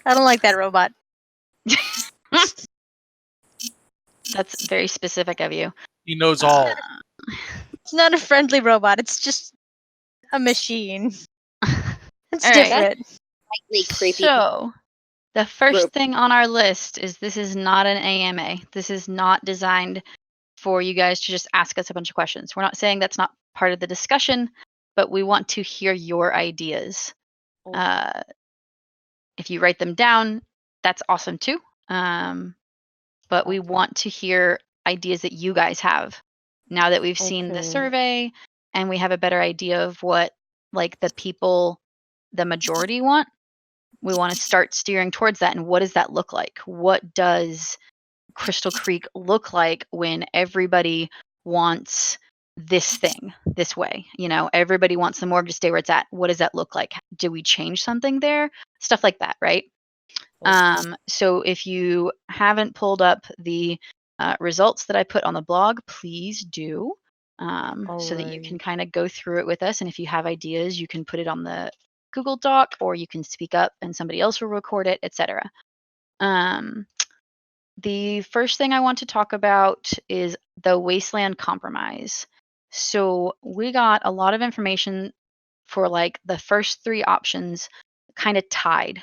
I don't like that robot. That's very specific of you. He knows all. It's not a friendly robot. It's just a machine. It's All right. different. Slightly creepy. So, the first Rope. thing on our list is this is not an AMA. This is not designed for you guys to just ask us a bunch of questions. We're not saying that's not part of the discussion, but we want to hear your ideas. If you write them down, that's awesome too. But we want to hear ideas that you guys have. Now that we've seen the Okay. survey and we have a better idea of what like the people, the majority want, we want to start steering towards that. And what does that look like? What does Crystal Creek look like when everybody wants this thing this way? You know, everybody wants the morgue to stay where it's at. What does that look like? Do we change something there? Stuff like that, right? So if you haven't pulled up the results that I put on the blog, please do, so that you can Alrighty. kind of go through it with us. And if you have ideas, you can put it on the Google Doc, or you can speak up and somebody else will record it, etc. The first thing I want to talk about is the Wasteland Compromise. So we got a lot of information for like the first three options kind of tied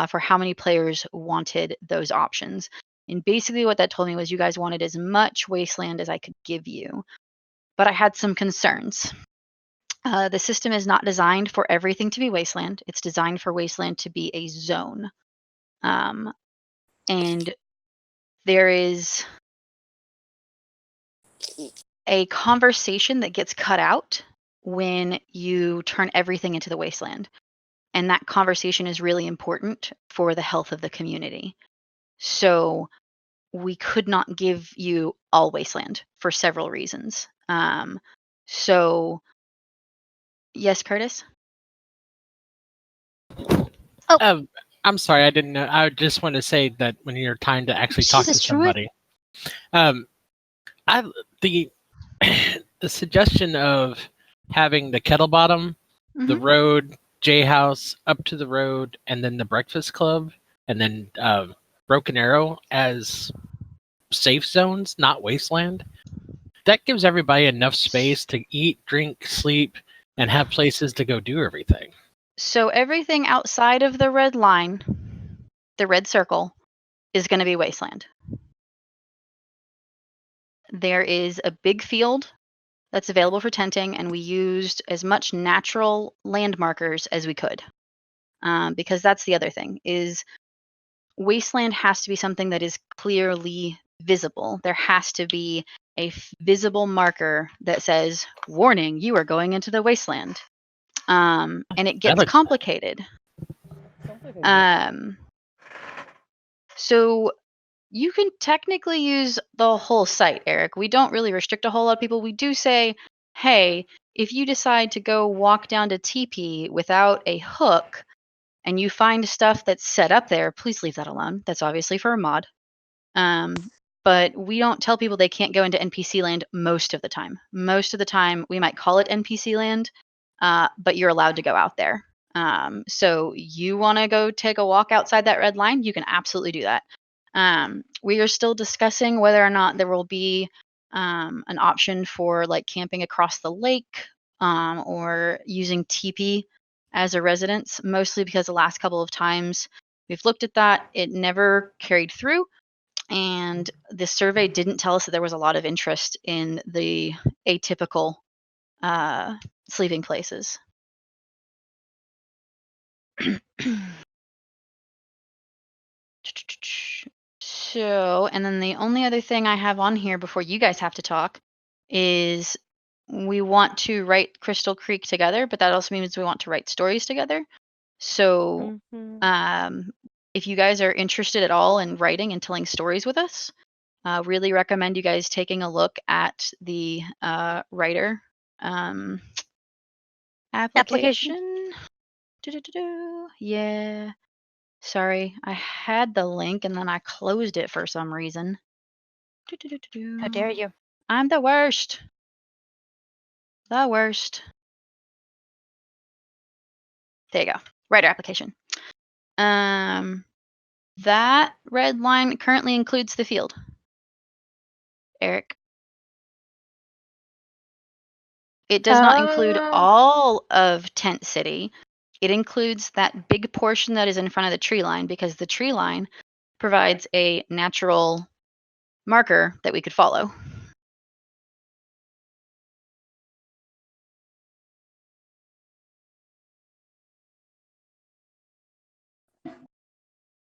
for how many players wanted those options. And basically what that told me was you guys wanted as much Wasteland as I could give you. But I had some concerns. The system is not designed for everything to be Wasteland. It's designed for Wasteland to be a zone. And there is a conversation that gets cut out when you turn everything into the Wasteland. And that conversation is really important for the health of the community. So we could not give you all Wasteland for several reasons. So, yes, Curtis? I'm sorry, I didn't know. I just want to say that when you're trying to actually talk to Jesus, Troy. somebody, the the suggestion of having the kettle bottom, the Mhm. road, J House, up to the road, and then the Breakfast Club, and then Broken Arrow as safe zones, not wasteland. That gives everybody enough space to eat, drink, sleep, and have places to go do everything. So everything outside of the red line, the red circle, is going to be Wasteland. There is a big field that's available for tenting, and we used as much natural land markers as we could. Because that's the other thing, is Wasteland has to be something that is clearly visible. There has to be a visible marker that says, warning, you are going into the Wasteland. And it gets looks- complicated. So you can technically use the whole site, Eric. We don't really restrict a whole lot of people. We do say, hey, if you decide to go walk down to TP without a hook and you find stuff that's set up there, please leave that alone. That's obviously for a mod. But we don't tell people they can't go into NPC land most of the time. Most of the time, we might call it NPC land, but you're allowed to go out there. So you want to go take a walk outside that red line, you can absolutely do that. We are still discussing whether or not there will be an option for like camping across the lake or using teepee as a residence, mostly because the last couple of times we've looked at that, it never carried through. And the survey didn't tell us that there was a lot of interest in the atypical sleeping places. So, and then the only other thing I have on here before you guys have to talk is we want to write Crystal Creek together, but that also means we want to write stories together. So, if you guys are interested at all in writing and telling stories with us, really recommend you guys taking a look at the writer application. Yeah. Sorry, I had the link and then I closed it for some reason. How dare you? I'm the worst. The worst. There you go. Writer application. That red line currently includes the field. Eric. It does not include all of Tent City. It includes that big portion that is in front of the tree line because the tree line provides a natural marker that we could follow.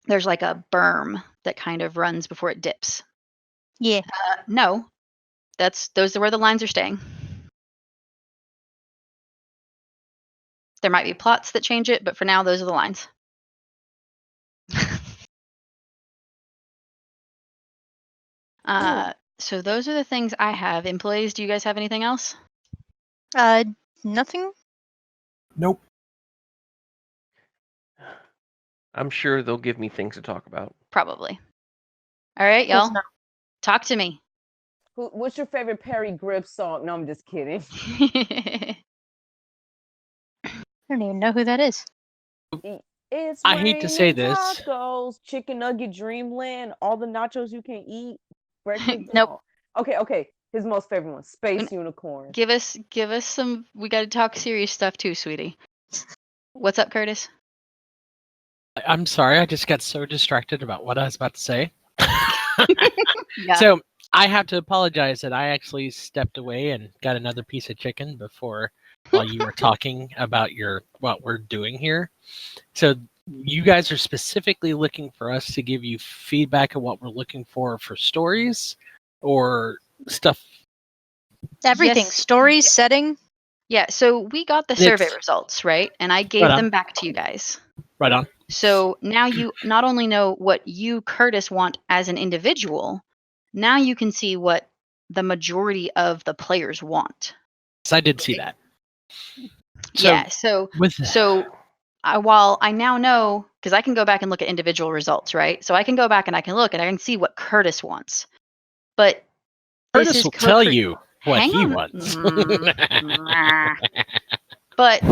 There's like a berm that kind of runs before it dips. Yeah. No, those are where the lines are staying. There might be plots that change it, but for now, those are the lines. So those are the things I have. Employees, do you guys have anything else? Nothing. Nope. I'm sure they'll give me things to talk about. Probably. All right, Close y'all. enough. Talk to me. What's your favorite Perry Grip song? No, I'm just kidding. I don't even know who that is. It's I hate to say raining this. Tacos, chicken nugget dreamland, all the nachos you can eat. Breakfast. Nope. Okay. His most favorite one, Space Unicorn. Give us some. We got to talk serious stuff too, sweetie. What's up, Curtis? I'm sorry, I just got so distracted about what I was about to say. Yeah. So I have to apologize that I actually stepped away and got another piece of chicken before while you were talking about what we're doing here. So you guys are specifically looking for us to give you feedback on what we're looking for stories or stuff. Everything. Yes. Stories, setting. Yeah, so we got the survey It's- results, right? And I gave Right on. them back to you guys. Right on. So now you not only know what you, Curtis, want as an individual, now you can see what the majority of the players want. So I did see that. While I now know, because I can go back and look at individual results, right? So I can go back and I can look and I can see what Curtis wants. But this Curtis is will tell you what Hang he on. wants. But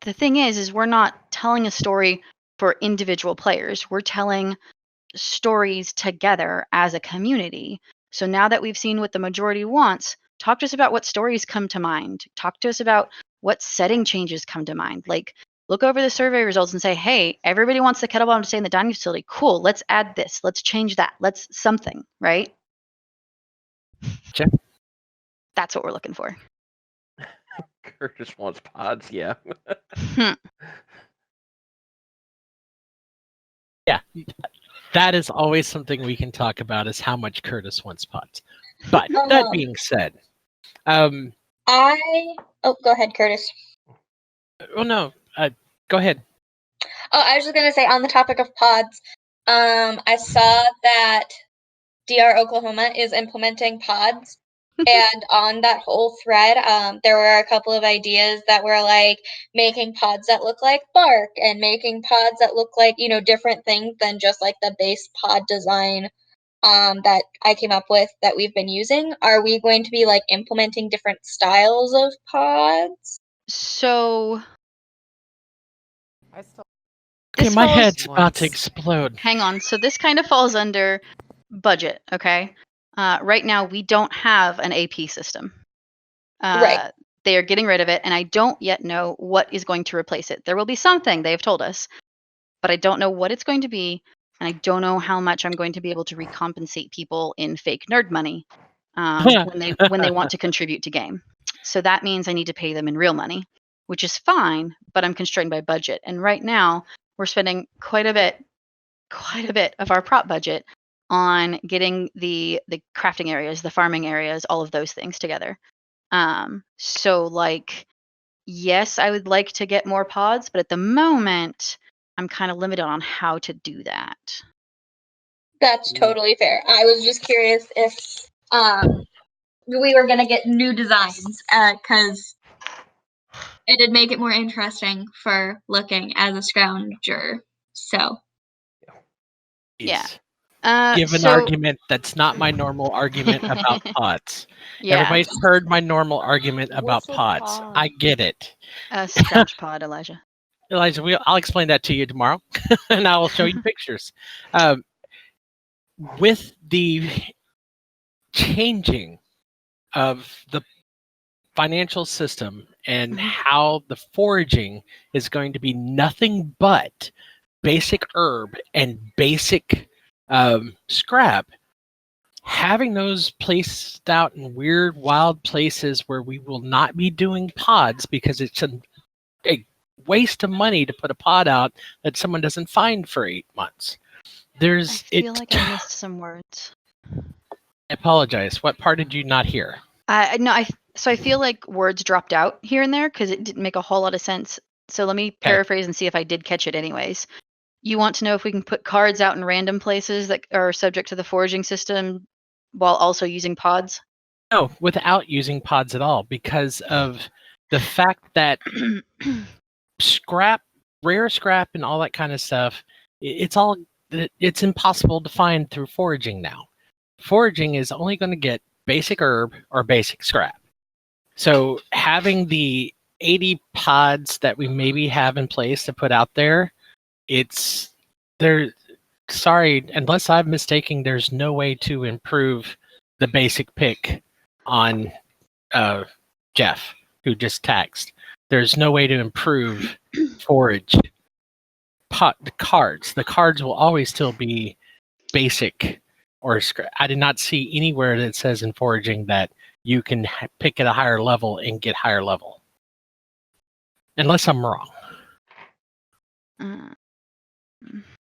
the thing is we're not telling a story for individual players. We're telling stories together as a community. So now that we've seen what the majority wants, talk to us about what stories come to mind. Talk to us about what setting changes come to mind. Like, look over the survey results and say, hey, everybody wants the kettlebell to stay in the dining facility. Cool, let's add this. Let's change that. Let's something, right? Sure. That's what we're looking for. Curtis wants pods, yeah. Yeah. That is always something we can talk about is how much Curtis wants pods. But that being said, go ahead, Curtis. Oh no, go ahead. Oh, I was just gonna say on the topic of pods, I saw that DR Oklahoma is implementing pods. And on that whole thread, there were a couple of ideas that were like making pods that look like bark and making pods that look like, different things than just like the base pod design that I came up with that we've been using. Are we going to be like implementing different styles of pods? So Okay, my falls- head's about to explode. hang on. So this kind of falls under budget, okay? Right now, we don't have an AP system. Right. They are getting rid of it, and I don't yet know what is going to replace it. There will be something, they've told us, but I don't know what it's going to be, and I don't know how much I'm going to be able to recompensate people in fake nerd money when they want to contribute to game. So that means I need to pay them in real money, which is fine, but I'm constrained by budget. And right now, we're spending quite a bit of our prop budget on getting the crafting areas, the farming areas, all of those things together. So like, yes, I would like to get more pods, but at the moment, I'm kind of limited on how to do that. That's totally fair. I was just curious if we were going to get new designs because it'd make it more interesting for looking as a scrounger. So. Yeah. Give an argument that's not my normal argument about pods. Yeah. Everybody's heard my normal argument about What's a pods. pod? I get it. A scrouch pod, Elijah. Elijah, I'll explain that to you tomorrow, and I will show you pictures. With the changing of the financial system and how the foraging is going to be nothing but basic herb and basic scrap, having those placed out in weird, wild places where we will not be doing pods because it's a waste of money to put a pod out that someone doesn't find for 8 months. I feel like I missed some words. I apologize. What part did you not hear? So I feel like words dropped out here and there because it didn't make a whole lot of sense. So let me paraphrase and see if I did catch it anyways. You want to know if we can put cards out in random places that are subject to the foraging system while also using pods? No, without using pods at all, because of the fact that scrap, rare scrap, and all that kind of stuff, it's impossible to find through foraging now. Foraging is only going to get basic herb or basic scrap. So having the 80 pods that we maybe have in place to put out there, sorry, unless I'm mistaken, there's no way to improve the basic pick on Jeff, who just texted. There's no way to improve forage the cards. The cards will always still be basic or scrap. I did not see anywhere that says in foraging that you can pick at a higher level and get higher level. Unless I'm wrong.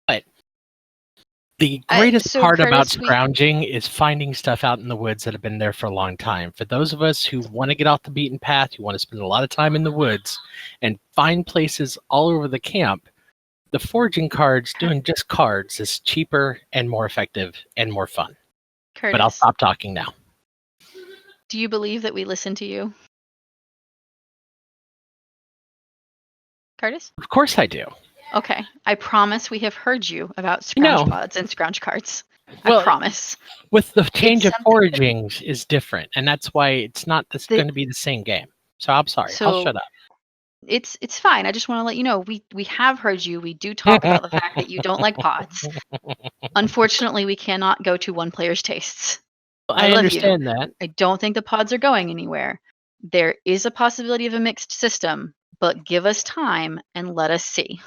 But the greatest part about scrounging is finding stuff out in the woods that have been there for a long time. For those of us who want to get off the beaten path, who want to spend a lot of time in the woods and find places all over the camp, the foraging cards, doing just cards, is cheaper and more effective and more fun. Curtis, but I'll stop talking now. Do you believe that we listen to you? Curtis? Of course I do. Okay. I promise we have heard you about scrounge pods and scrounge cards. Well, I promise. With the change of foraging is different, and that's why it's not going to be the same game. So I'm sorry. I'll shut up. It's fine. I just want to let you know we have heard you. We do talk about the fact that you don't like pods. Unfortunately, we cannot go to one player's tastes. I understand that. I don't think the pods are going anywhere. There is a possibility of a mixed system, but give us time and let us see.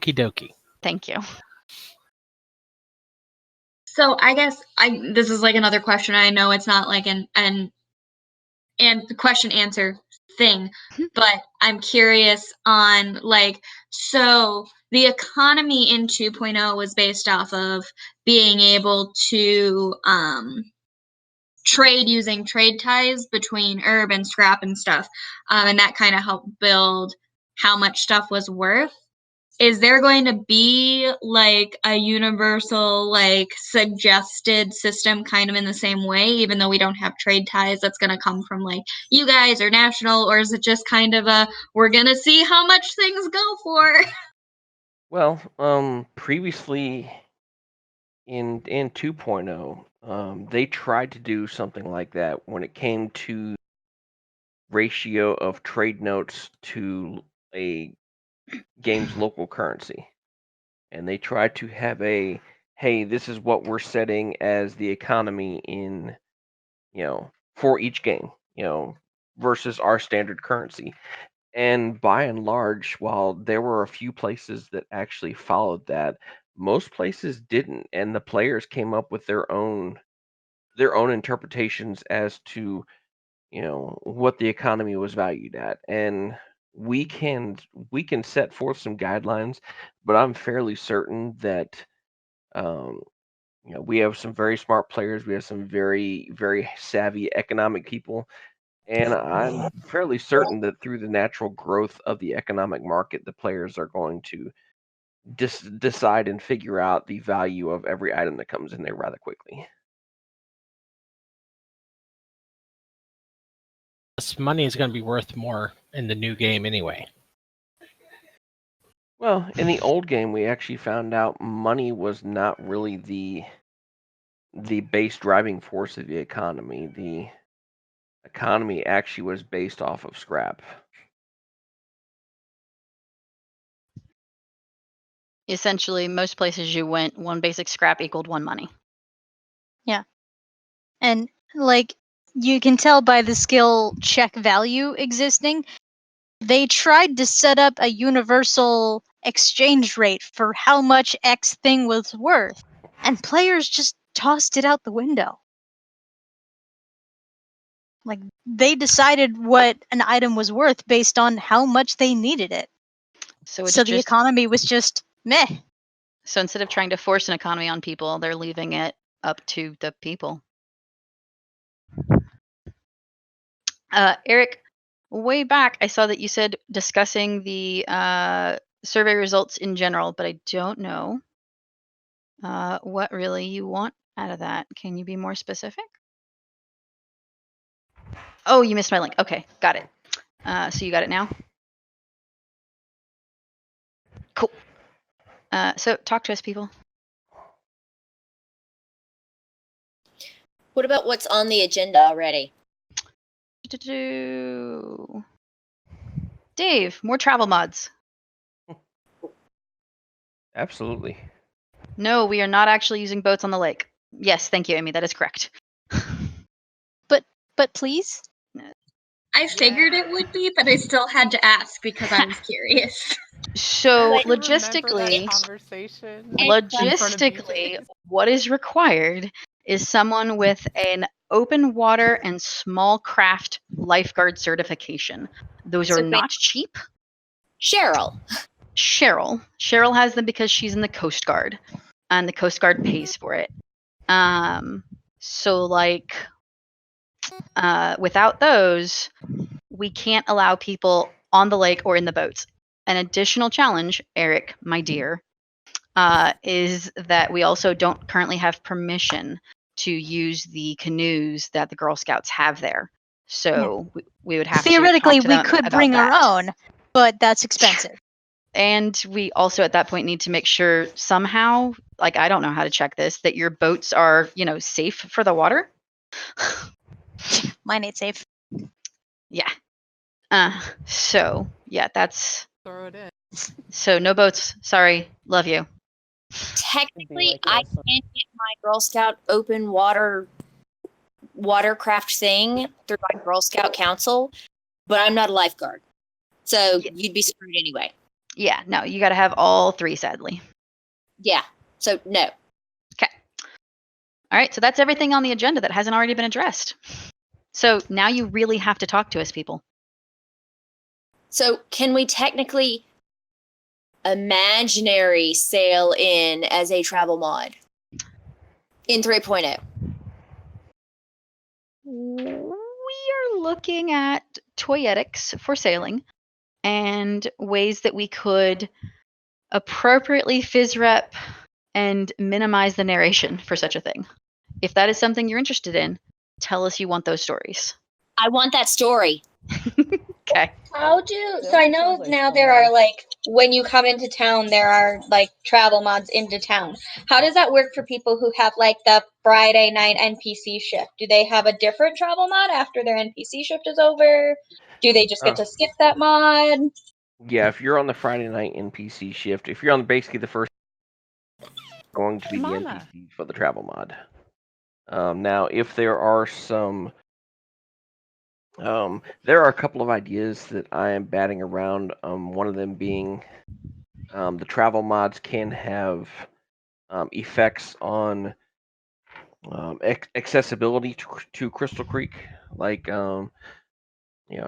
Okie dokie. Thank you. So I guess this is like another question. I know it's not like an the question answer thing, but I'm curious on so the economy in 2.0 was based off of being able to trade using trade ties between herb and scrap and stuff, and that kind of helped build how much stuff was worth. Is there going to be like a universal suggested system kind of in the same way, even though we don't have trade ties, that's going to come from you guys or national, or is it just kind of we're going to see how much things go for? Well, previously in 2.0, they tried to do something like that when it came to ratio of trade notes to a game's local currency. And they tried to have hey, this is what we're setting as the economy in, for each game, versus our standard currency. And by and large, while there were a few places that actually followed that, most places didn't, and the players came up with their own interpretations as to what the economy was valued at. And we can set forth some guidelines, but I'm fairly certain that we have some very smart players, we have some very, very savvy economic people, and I'm fairly certain that through the natural growth of the economic market, the players are going to decide and figure out the value of every item that comes in there rather quickly. This money is going to be worth more in the new game anyway. Well, in the old game, we actually found out money was not really the base driving force of the economy. The economy actually was based off of scrap. Essentially, most places you went, 1 basic scrap equaled 1 money. And like you can tell by the skill check value existing, they tried to set up a universal exchange rate for how much X thing was worth, and players just tossed it out the window. Like they decided what an item was worth based on how much they needed it. So it's So the just economy was just meh. so instead of trying to force an economy on people, they're leaving it up to the people. Eric, way back, I saw that you said discussing the survey results in general, but I don't know what really you want out of that. Can you be more specific? Oh, you missed my link. Okay, got it. So you got it now? Cool. So talk to us, people. What about what's on the agenda already? Dave, more travel mods. Absolutely. No, we are not actually using boats on the lake. Yes, thank you, Amy. That is correct. But please? I figured it would be, but I still had to ask because I was curious. So Do you remember that logistically, conversation in front of logistically, BJ? what is required is someone with an open water and small craft lifeguard certification. Those are So not cheap. Cheryl. Cheryl has them because she's in the Coast Guard, and the Coast Guard pays for it. So like, without those, we can't allow people on the lake or in the boats. An additional challenge, Eric, my dear, is that we also don't currently have permission to use the canoes that the Girl Scouts have there. So we would have Theoretically, to talk to we them could about bring our that. own, but that's expensive. And we also at that point need to make sure somehow, like I don't know how to check this, that your boats are, safe for the water. Mine ain't safe. Yeah. So yeah, that's Throw it in. so no boats. Sorry, love you. Technically, like I awesome. can get my Girl Scout open watercraft thing through my Girl Scout council, but I'm not a lifeguard. So Yeah. you'd be screwed anyway. Yeah, no, you got to have all 3, sadly. Yeah. So no. Okay. All right, so that's everything on the agenda that hasn't already been addressed. So now you really have to talk to us, people. So can we technically imaginary sail in as a travel mod in 3.0? We are looking at toyetics for sailing and ways that we could appropriately phys rep and minimize the narration for such a thing. If that is something you're interested in, tell us you want those stories. I want that story. Okay. So I know now there are when you come into town, there are travel mods into town. How does that work for people who have the Friday night NPC shift? Do they have a different travel mod after their NPC shift is over? Do they just get to skip that mod? Yeah, if you're on the Friday night NPC shift, if you're on basically the first, going to be the NPC for the travel mod. Now, if there are some, there are a couple of ideas that I am batting around. One of them being the travel mods can have effects on accessibility to Crystal Creek, like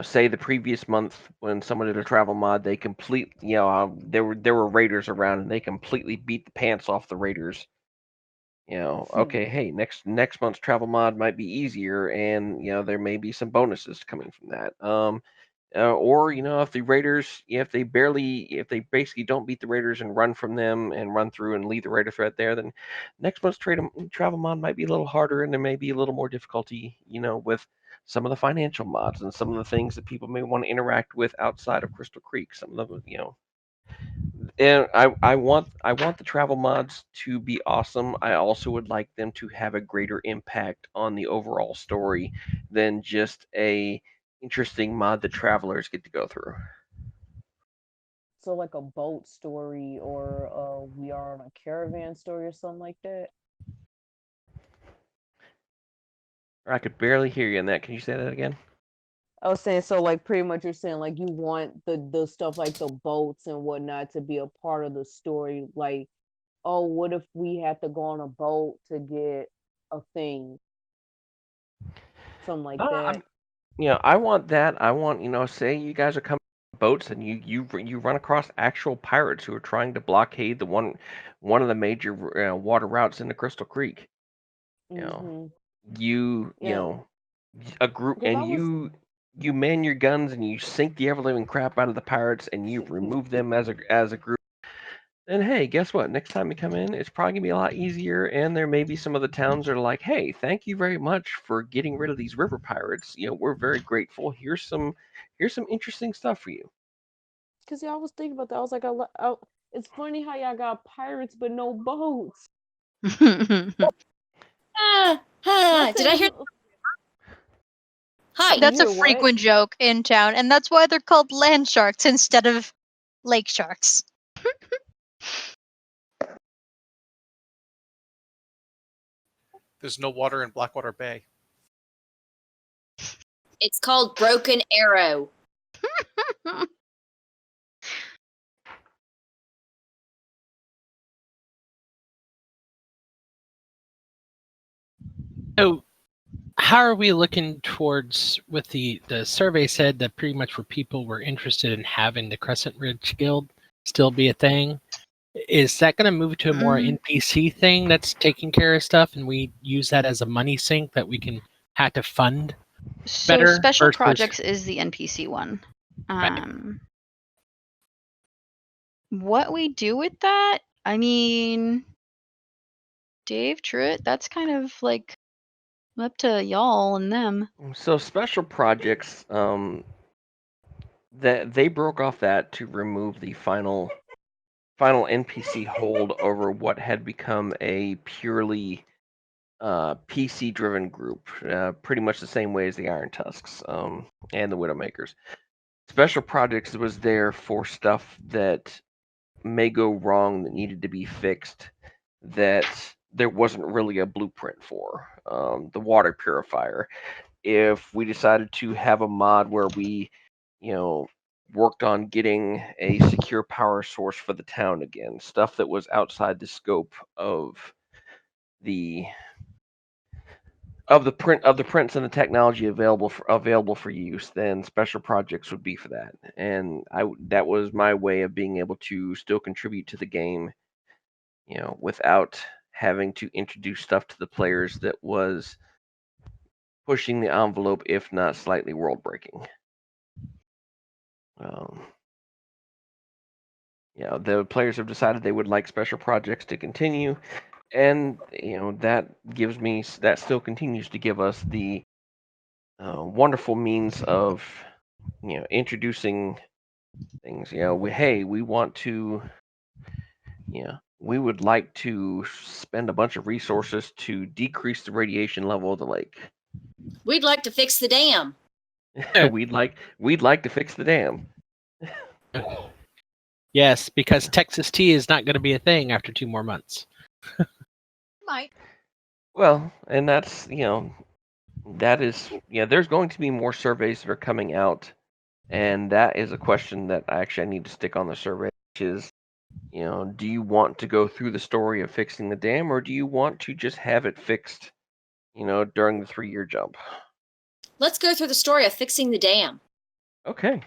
say the previous month when someone did a travel mod, they there were raiders around and they completely beat the pants off the raiders. Okay, hey, next month's travel mod might be easier, and there may be some bonuses coming from that. Or if the raiders, if they basically don't beat the raiders and run from them and run through and leave the raider threat there, then next month's travel mod might be a little harder, and there may be a little more difficulty, with some of the financial mods and some of the things that people may want to interact with outside of Crystal Creek. Some of them, and I want the travel mods to be awesome. I also would like them to have a greater impact on the overall story than just a interesting mod that travelers get to go through. So like a boat story or we are on a caravan story or something like that. I could barely hear you in that. Can you say that again? I was saying, so like pretty much you're saying like you want the stuff like the boats and whatnot to be a part of the story. Like, oh, what if we had to go on a boat to get a thing, something like that. I want that. I want, say you guys are coming on boats and you run across actual pirates who are trying to blockade the one of the major water routes into Crystal Creek. You know, Mm-hmm. you Yeah, know, a group, because I and was. you man your guns and you sink the ever living crap out of the pirates and you remove them as a group. And hey, guess what? Next time you come in, it's probably gonna be a lot easier. And there may be some of the towns that are like, "Hey, thank you very much for getting rid of these river pirates. We're very grateful. Here's some interesting stuff for you." Because yeah, I was thinking about that. I was like, it's funny how y'all got pirates but no boats. Did I hear? Hi. That's a hear what? frequent joke in town, and that's why they're called land sharks instead of lake sharks. There's no water in Blackwater Bay. It's called Broken Arrow. So, how are we looking towards? With the survey said that pretty much where people were interested in having the Crescent Ridge Guild still be a thing. Is that going to move to a more NPC thing that's taking care of stuff, and we use that as a money sink that we can have to fund So better special versus projects is the NPC one. What we do with that? I mean, Dave, Truett, that's kind of like up to y'all and them. So special projects, that they broke off that to remove the final NPC hold over what had become a purely PC driven group, pretty much the same way as the Iron Tusks and the Widowmakers. Special projects was there for stuff that may go wrong that needed to be fixed, that there wasn't really a blueprint for. The water purifier. If we decided to have a mod where we, worked on getting a secure power source for the town again, stuff that was outside the scope of the prints and the technology available for use, then special projects would be for that. And that was my way of being able to still contribute to the game, without having to introduce stuff to the players that was pushing the envelope, if not slightly world breaking. The players have decided they would like special projects to continue, and that still continues to give us the wonderful means of introducing things. We want to, we would like to spend a bunch of resources to decrease the radiation level of the lake. We'd like to fix the dam. we'd like to fix the dam. Yes, because Texas tea is not going to be a thing after 2 more months. Might. Well, and that's that is there's going to be more surveys that are coming out, and that is a question that I need to stick on the survey, which is, do you want to go through the story of fixing the dam, or do you want to just have it fixed, during the 3-year jump? Let's go through the story of fixing the dam. Okay.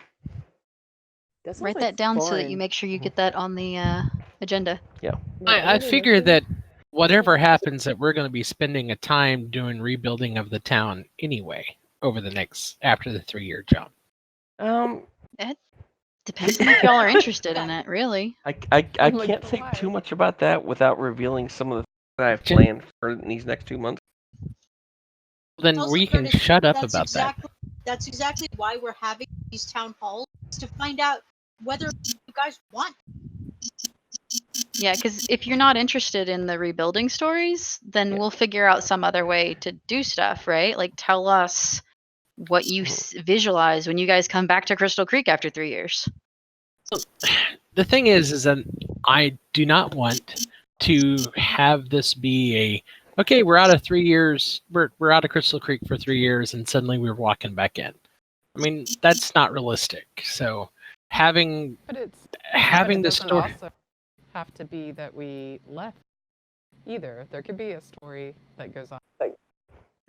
Write that down so that you make sure you get that on the agenda. Yeah. I figure that whatever happens, that we're going to be spending a time doing rebuilding of the town anyway after the 3-year jump. It depends on if y'all are interested in it, really. I can't say too much about that without revealing some of the things that I've planned for these next 2 months. Then we can shut up about that. That's exactly why we're having these town halls, to find out whether you guys want. Yeah, because if you're not interested in the rebuilding stories, then we'll figure out some other way to do stuff, right? Like, tell us what you visualize when you guys come back to Crystal Creek after 3 years. the thing is that I do not want to have this be okay, we're out of 3 years, we're out of Crystal Creek for 3 years, and suddenly we're walking back in. I mean, that's not realistic. So having But it the doesn't story. also have to be that we left either. There could be a story that goes on.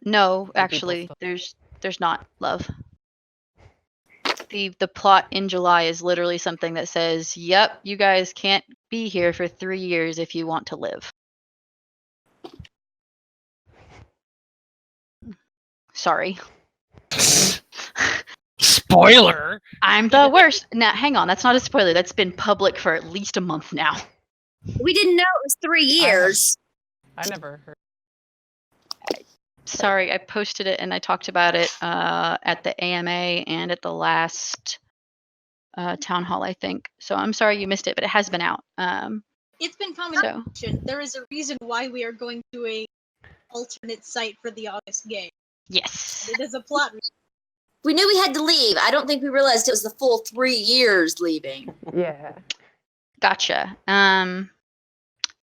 No, people actually, still- there's not love. The plot in July is literally something that says, "Yep, you guys can't be here for 3 years if you want to live." Sorry. Spoiler. I'm the worst. Now, hang on, that's not a spoiler. That's been public for at least a month now. We didn't know it was 3 years. I never heard. Sorry, I posted it and I talked about it at the AMA and at the last town hall, I think. So I'm sorry you missed it, but it has been out. It's been common So knowledge. There is a reason why we are going to a alternate site for the August game. yes, It is a plot reason. We knew we had to leave. I don't think we realized it was the full 3 years leaving. Yeah. gotcha.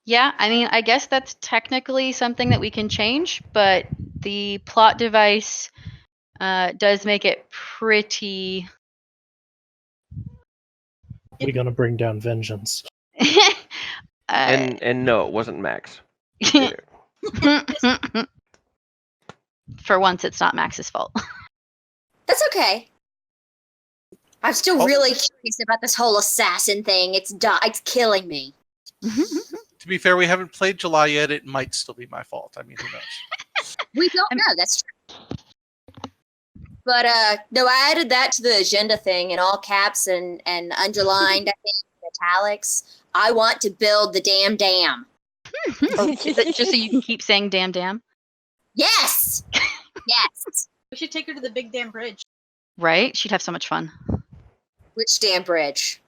Yeah, I mean, I guess that's technically something that we can change, but the plot device does make it pretty. We're gonna bring down vengeance. And no, it wasn't Max. For once, it's not Max's fault. That's okay. I'm still Oh. really curious about this whole assassin thing. It's killing me. To be fair, we haven't played July yet. It might still be my fault. I mean, who knows? We don't know. That's true. But no, I added that to the agenda thing in all caps and underlined, I think, italics. I want to build the damn dam. Just so you can keep saying "damn, damn." Yes. Yes. We should take her to the Big Damn Bridge. Right? She'd have so much fun. Which damn bridge?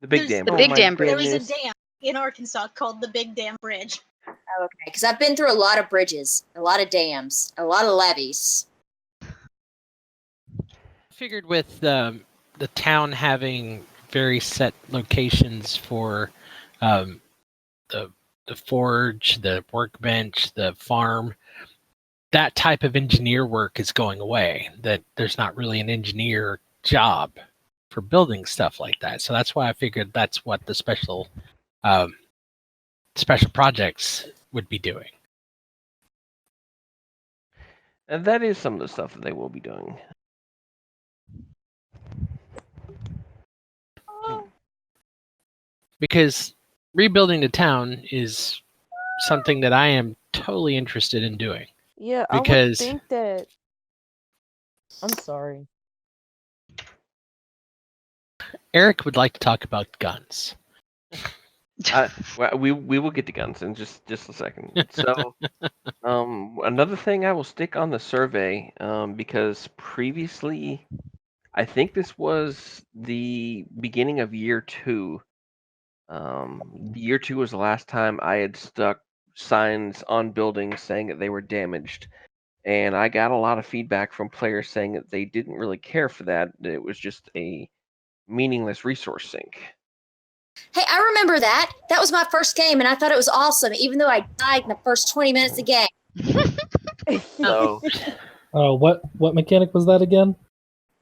The big There's dam. the Oh Big my Dam Bridge. There is a goodness. dam in Arkansas called the Big Damn Bridge. Oh, okay. Because I've been through a lot of bridges, a lot of dams, a lot of levees. Figured with the town having very set locations for the forge, the workbench, the farm, that type of engineer work is going away. That there's not really an engineer job for building stuff like that. So that's why I figured that's what the special projects would be doing. And that is some of the stuff that they will be doing. Because rebuilding the town is something that I am totally interested in doing. Yeah, Because- I would think that. I'm sorry. Eric would like to talk about guns. Well, we will get to guns in just a second. So, another thing I will stick on the survey, because previously, I think this was the beginning of year 2. Year 2 was the last time I had stuck signs on buildings saying that they were damaged, and I got a lot of feedback from players saying that they didn't really care for that. That it was just a meaningless resource sink. Hey, I remember that. That was my first game, and I thought it was awesome, even though I died in the first 20 minutes of the game. So, What mechanic was that again?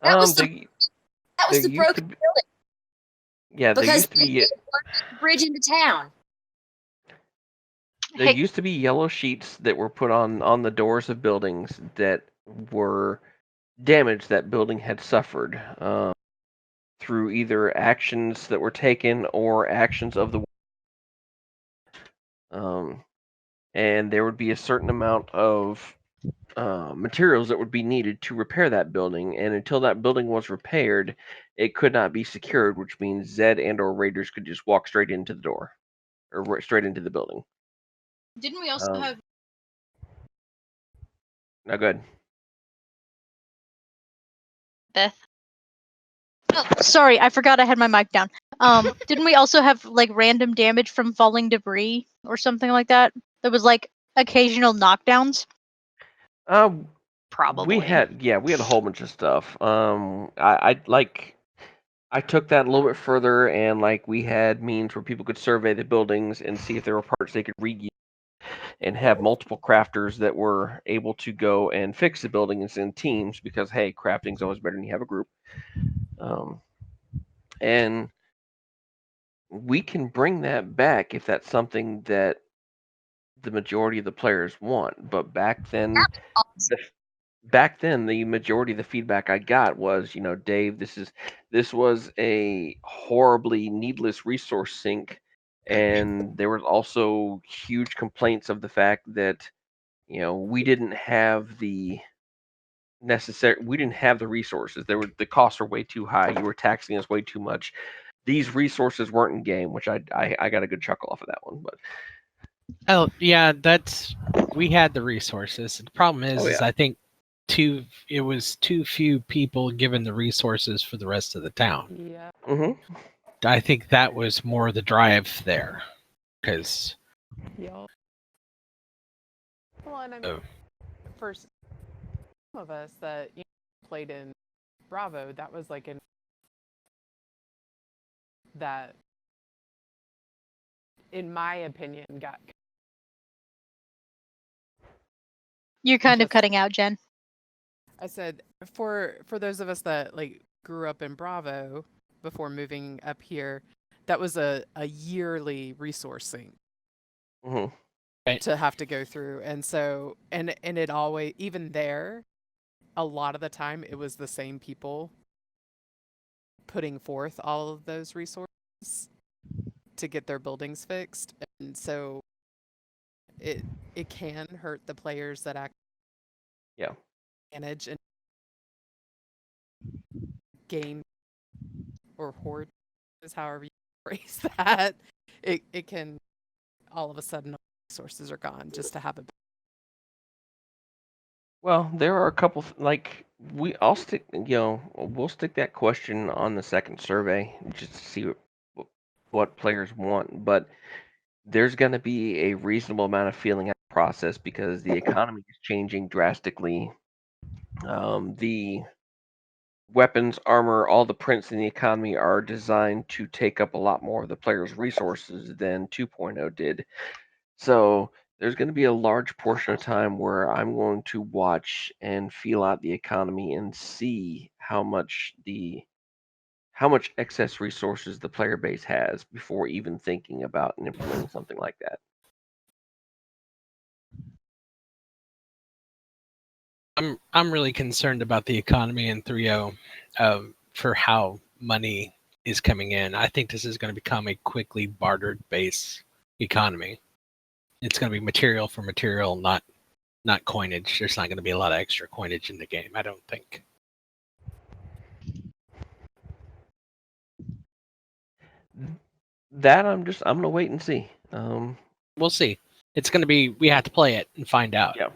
That was there- That was there the used to broken be- building yeah, there because used to be they wanted the bridge into town. there Hey. used to be yellow sheets that were put on the doors of buildings that were damage that building had suffered through either actions that were taken or actions of the and there would be a certain amount of materials that would be needed to repair that building, and until that building was repaired, it could not be secured, which means Zed and or Raiders could just walk straight into the door or straight into the building. Didn't we also have Now, good. Beth. Oh, sorry, I forgot I had my mic down. Didn't we also have like random damage from falling debris or something like that? There was like occasional knockdowns. Probably. We had a whole bunch of stuff. I I took that a little bit further, and like we had means where people could survey the buildings and see if there were parts they could reuse, and have multiple crafters that were able to go and fix the buildings in teams because hey, crafting's always better when you have a group. And we can bring that back if that's something that the majority of the players want. But back then, the majority of the feedback I got was, Dave, this was a horribly needless resource sink, and there was also huge complaints of the fact that we didn't have the resources. The costs were way too high. You were taxing us way too much. These resources weren't in game, which I got a good chuckle off of that one. But Oh yeah, we had the resources. The problem is I think it was too few people given the resources for the rest of the town. Yeah. Mm-hmm. I think that was more the drive there, because. Yeah. Well, and I mean, for some of us that played in Bravo, that was like that, in my opinion, got. You're kind of cutting out, Jen. I said for those of us that like grew up in Bravo before moving up here, that was a yearly resource sink to have to go through, and so and it always, even there, a lot of the time it was the same people putting forth all of those resources to get their buildings fixed, and so it can hurt the players that actually manage and gain or hoard, is however you phrase that. It can all of a sudden resources are gone just to have a. Well, there are a couple we'll stick that question on the second survey just to see what players want, but there's going to be a reasonable amount of feeling out process because the economy is changing drastically. The weapons, armor, all the prints in the economy are designed to take up a lot more of the player's resources than 2.0 did. So there's going to be a large portion of time where I'm going to watch and feel out the economy and see how much excess resources the player base has before even thinking about and implementing something like that. I'm really concerned about the economy in 3.0 for how money is coming in. I think this is going to become a quickly bartered base economy. It's going to be material for material, not coinage. There's not going to be a lot of extra coinage in the game, I don't think. That I'm going to wait and see. We'll see. It's going to be, we have to play it and find out. Yeah.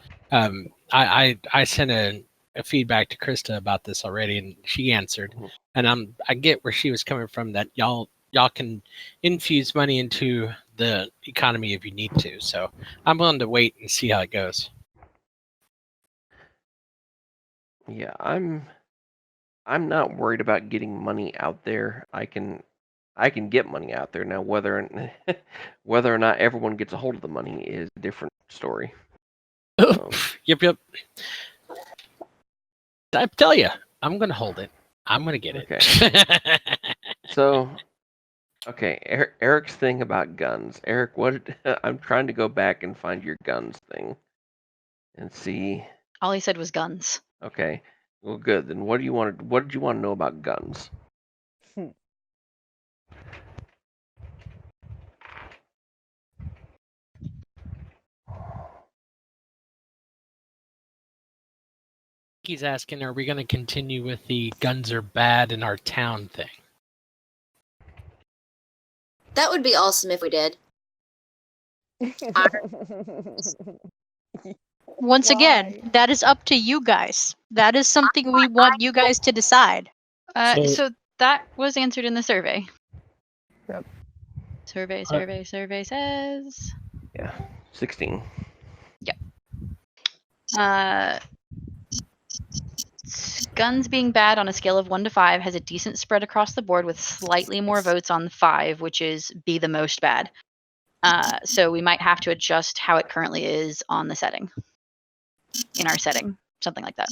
I sent a feedback to Krista about this already, and she answered. And I get where she was coming from, that y'all can infuse money into the economy if you need to. So I'm willing to wait and see how it goes. Yeah, I'm not worried about getting money out there. I can get money out there now. Whether or not everyone gets a hold of the money is a different story. Yep. I tell you, I'm gonna hold it. I'm gonna get it. So, okay, Eric's thing about guns. Eric, I'm trying to go back and find your guns thing, and see. All he said was guns. Okay, well, good. Then what did you want to know about guns? He's asking, are we going to continue with the guns are bad in our town thing? That would be awesome if we did. Once again, that is up to you guys. That is something we want you guys to decide. So that was answered in the survey. Yep. Survey says. Yeah, 16. Yep. guns being bad on a scale of 1 to 5 has a decent spread across the board with slightly more votes on the 5, which is be the most bad. So we might have to adjust how it currently is on the setting. In our setting, something like that.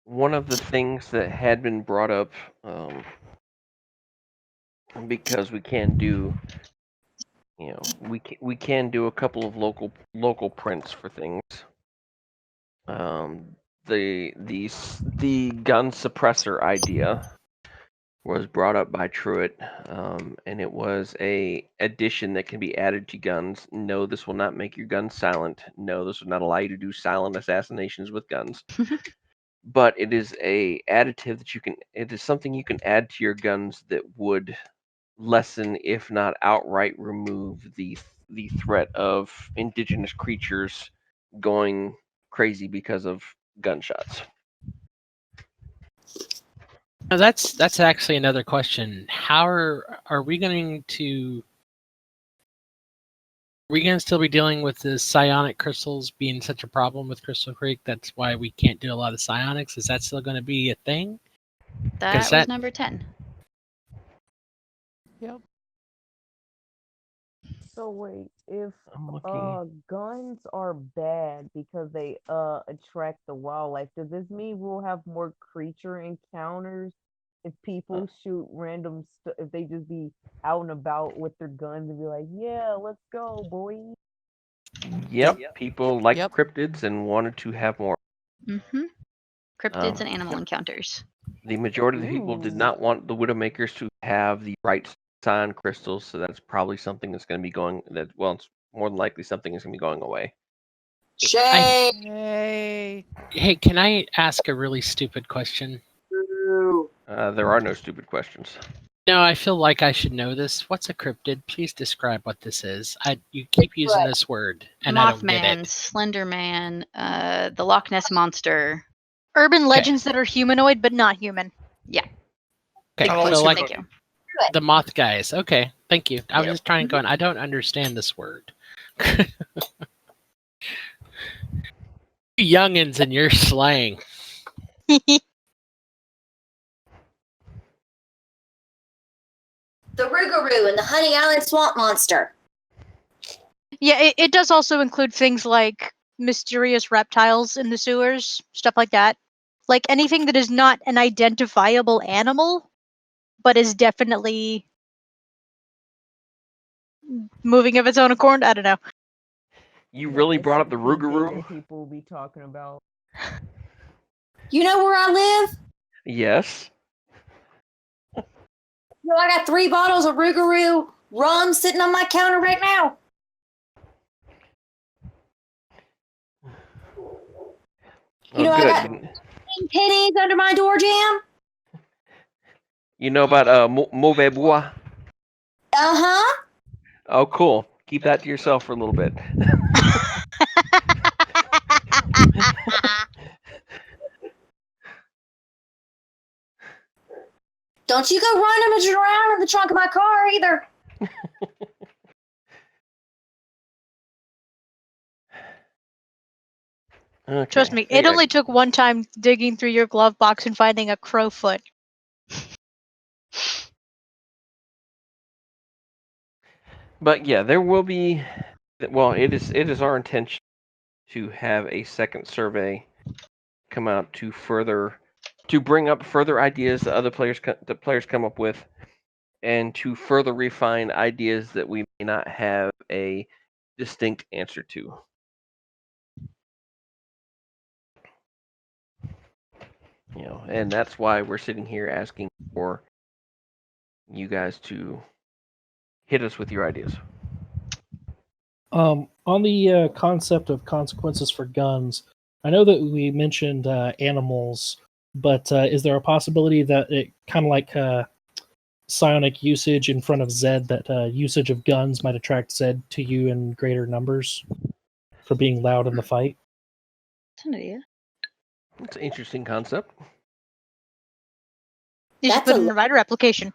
One of the things that had been brought up, because we can do, we can do a couple of local prints for things. The gun suppressor idea was brought up by Truitt, and it was a addition that can be added to guns. No, this will not make your gun silent. No, this will not allow you to do silent assassinations with guns. But it is a additive that it is something you can add to your guns that would lessen, if not outright remove, the threat of indigenous creatures going crazy because of gunshots. Now that's actually another question. How are we going to? Are we going to still be dealing with the psionic crystals being such a problem with Crystal Creek? That's why we can't do a lot of psionics. Is that still going to be a thing? That was number 10. Yep. So wait, if I'm looking. guns are bad because they attract the wildlife, does this mean we'll have more creature encounters if people shoot random if they just be out and about with their guns and be like, yeah, let's go, boy? Yep, people like Yep. cryptids and wanted to have more. Mm-hmm. Cryptids and animal encounters. The majority of the people did not want the Widowmakers to have the right sign crystals, so that's probably something that's going to be going. It's more than likely something that's going to be going away. Shay. Hey, can I ask a really stupid question? There are no stupid questions. No, I feel like I should know this. What's a cryptid? Please describe what this is. You keep using this word, and I don't get Mothman, it. Slender Man, the Loch Ness Monster. Urban legends that are humanoid but not human. Yeah. Okay, Bigfoot. so like Thank you. the moth guys. Okay, thank you. I was Yep. just trying to go in. I don't understand this word. Youngins and your slang. The Rougarou and the Honey Island Swamp Monster. Yeah, it does also include things like mysterious reptiles in the sewers, stuff like that. Like anything that is not an identifiable animal, but is definitely moving of its own accord. I don't know. You really brought up the Rougarou? People will be talking about. You know where I live? Yes. Yo, I got 3 bottles of Rougarou rum sitting on my counter right now. You know, good. I got pennies under my door jam. You know about Mauvais Bois? Uh-huh. Oh, cool. Keep that to yourself for a little bit. Don't you go rummaging around in the trunk of my car either. Okay. Trust me, it only took one time digging through your glove box and finding a crowfoot. But yeah, there will be. Well, it is our intention to have a second survey come out to bring up further ideas that other players come up with, and to further refine ideas that we may not have a distinct answer to. And that's why we're sitting here asking for you guys to hit us with your ideas. On the concept of consequences for guns, I know that we mentioned animals, but is there a possibility that it kind of like psionic usage in front of Zed, that usage of guns might attract Zed to you in greater numbers for being loud in the fight? That's an idea. It's an interesting concept. You should put it in a writer application.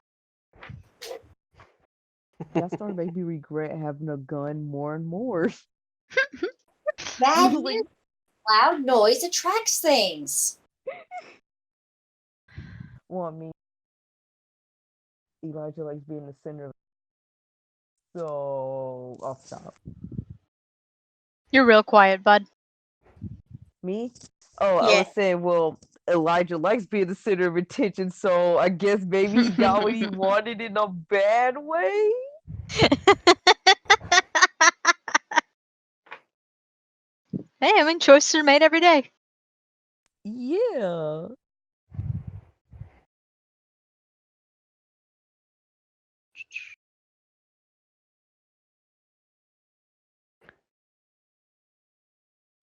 That started making me regret having a gun more and more. Bad Like, Loud noise attracts things. Well, I mean, Elijah likes being the center of so I'll stop. You're real quiet, bud. Me? Oh, I Yeah. was saying, well, Elijah likes being the center of attention, so I guess maybe he got what he wanted in a bad way. Hey, I mean, choices are made every day. Yeah.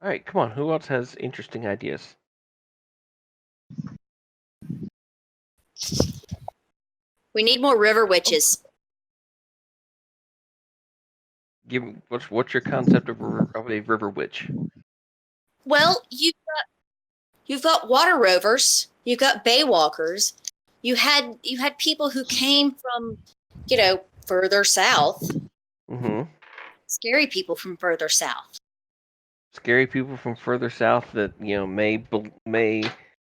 All right, come on. Who else has interesting ideas? We need more river witches. Give what's your concept of a river witch? Well, you've got water rovers, you've got baywalkers, you had people who came from, further south. Mm-hmm. Scary people from further south. Scary people from further south that may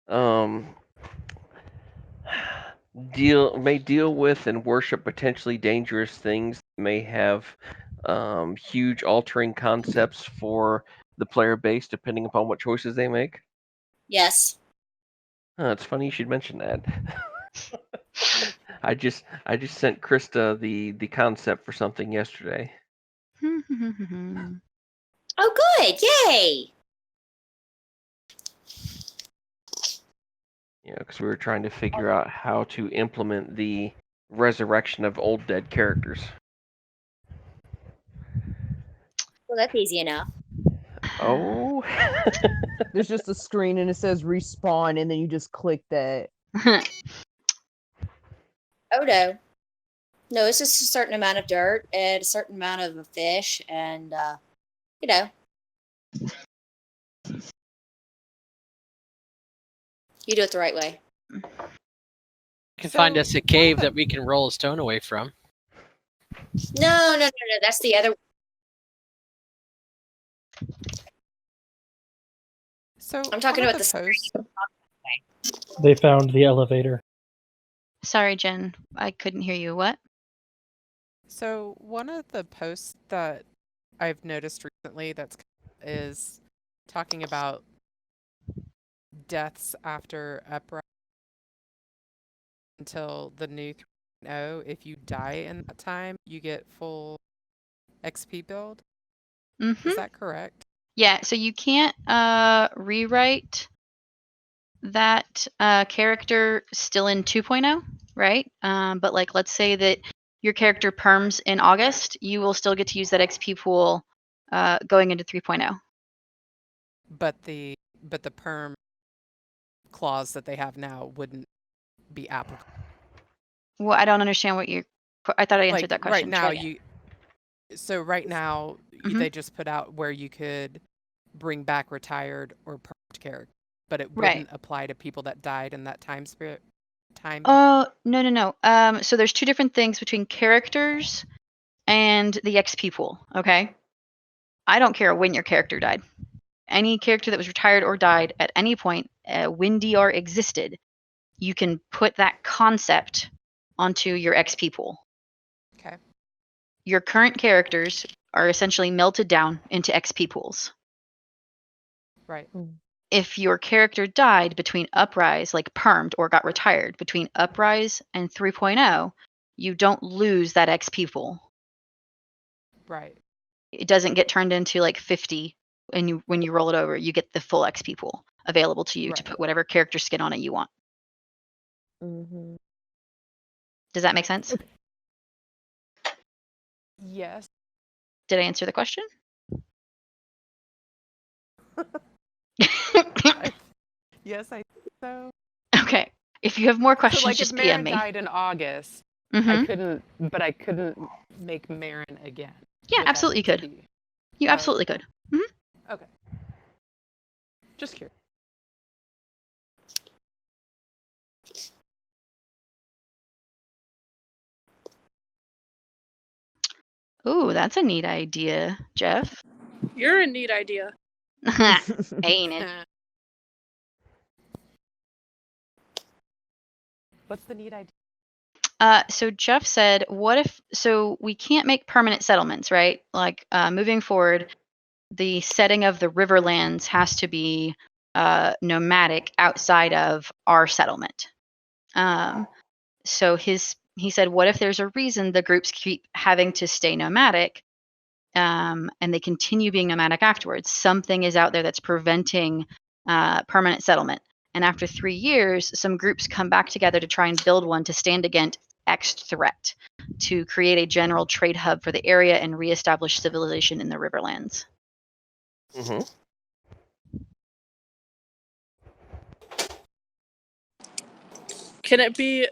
um deal with and worship potentially dangerous things. May have huge altering concepts for the player base depending upon what choices they make. Yes. It's funny you should mention that. I just sent Krista the concept for something yesterday. Oh, good. Yay. Because we were trying to figure out how to implement the resurrection of old dead characters. Well, that's easy enough. Oh. There's just a screen and it says respawn, and then you just click that. Oh, no. No, it's just a certain amount of dirt and a certain amount of fish and, you do it the right way. You can find us a cave that we can roll a stone away from. No. That's the other. So I'm talking one of about the posts. They found the elevator. Sorry, Jen. I couldn't hear you. What? So one of the posts that I've noticed recently is talking about deaths after uprising until the new 3.0. If you die in that time, you get full XP build. Mm-hmm. Is that correct? Yeah, so you can't rewrite that character still in 2.0, right? But like, let's say that your character perms in August, you will still get to use that XP pool going into 3.0. But the perm clause that they have now wouldn't be applicable. Well, I don't understand what you. I thought I answered Like that question. right now, Try it. right now Mhm. they just put out where you could bring back retired or permed character, but it Right. wouldn't apply to people that died in that time spirit. Oh, no. So there's two different things between characters and the XP pool, okay? I don't care when your character died. Any character that was retired or died at any point when DR existed, you can put that concept onto your XP pool. Okay. Your current characters are essentially melted down into XP pools. Right. If your character died between Uprise, like permed or got retired between Uprise and 3.0, you don't lose that XP pool. Right. It doesn't get turned into like 50, and when you roll it over, you get the full XP pool available to you to put whatever character skin on it you want. Mm-hmm. Does that make sense? Yes. Did I answer the question? Yes, I think so. Okay. If you have more questions, so, like, just if PM Marin me. died in August, I Mhm. couldn't make Marin again. Yeah, It has absolutely you to could. be- You Oh, absolutely could. Mhm. Okay. Just curious. Ooh, that's a neat idea, Jeff. You're a neat idea. Ain't it? What's the neat idea? So Jeff said, what if, so we can't make permanent settlements, right? Like moving forward, the setting of the Riverlands has to be nomadic outside of our settlement. So he said, what if there's a reason the groups keep having to stay nomadic and they continue being nomadic afterwards? Something is out there that's preventing permanent settlement. And after 3 years, some groups come back together to try and build one to stand against X threat, to create a general trade hub for the area and reestablish civilization in the Riverlands. Mm-hmm. Can it be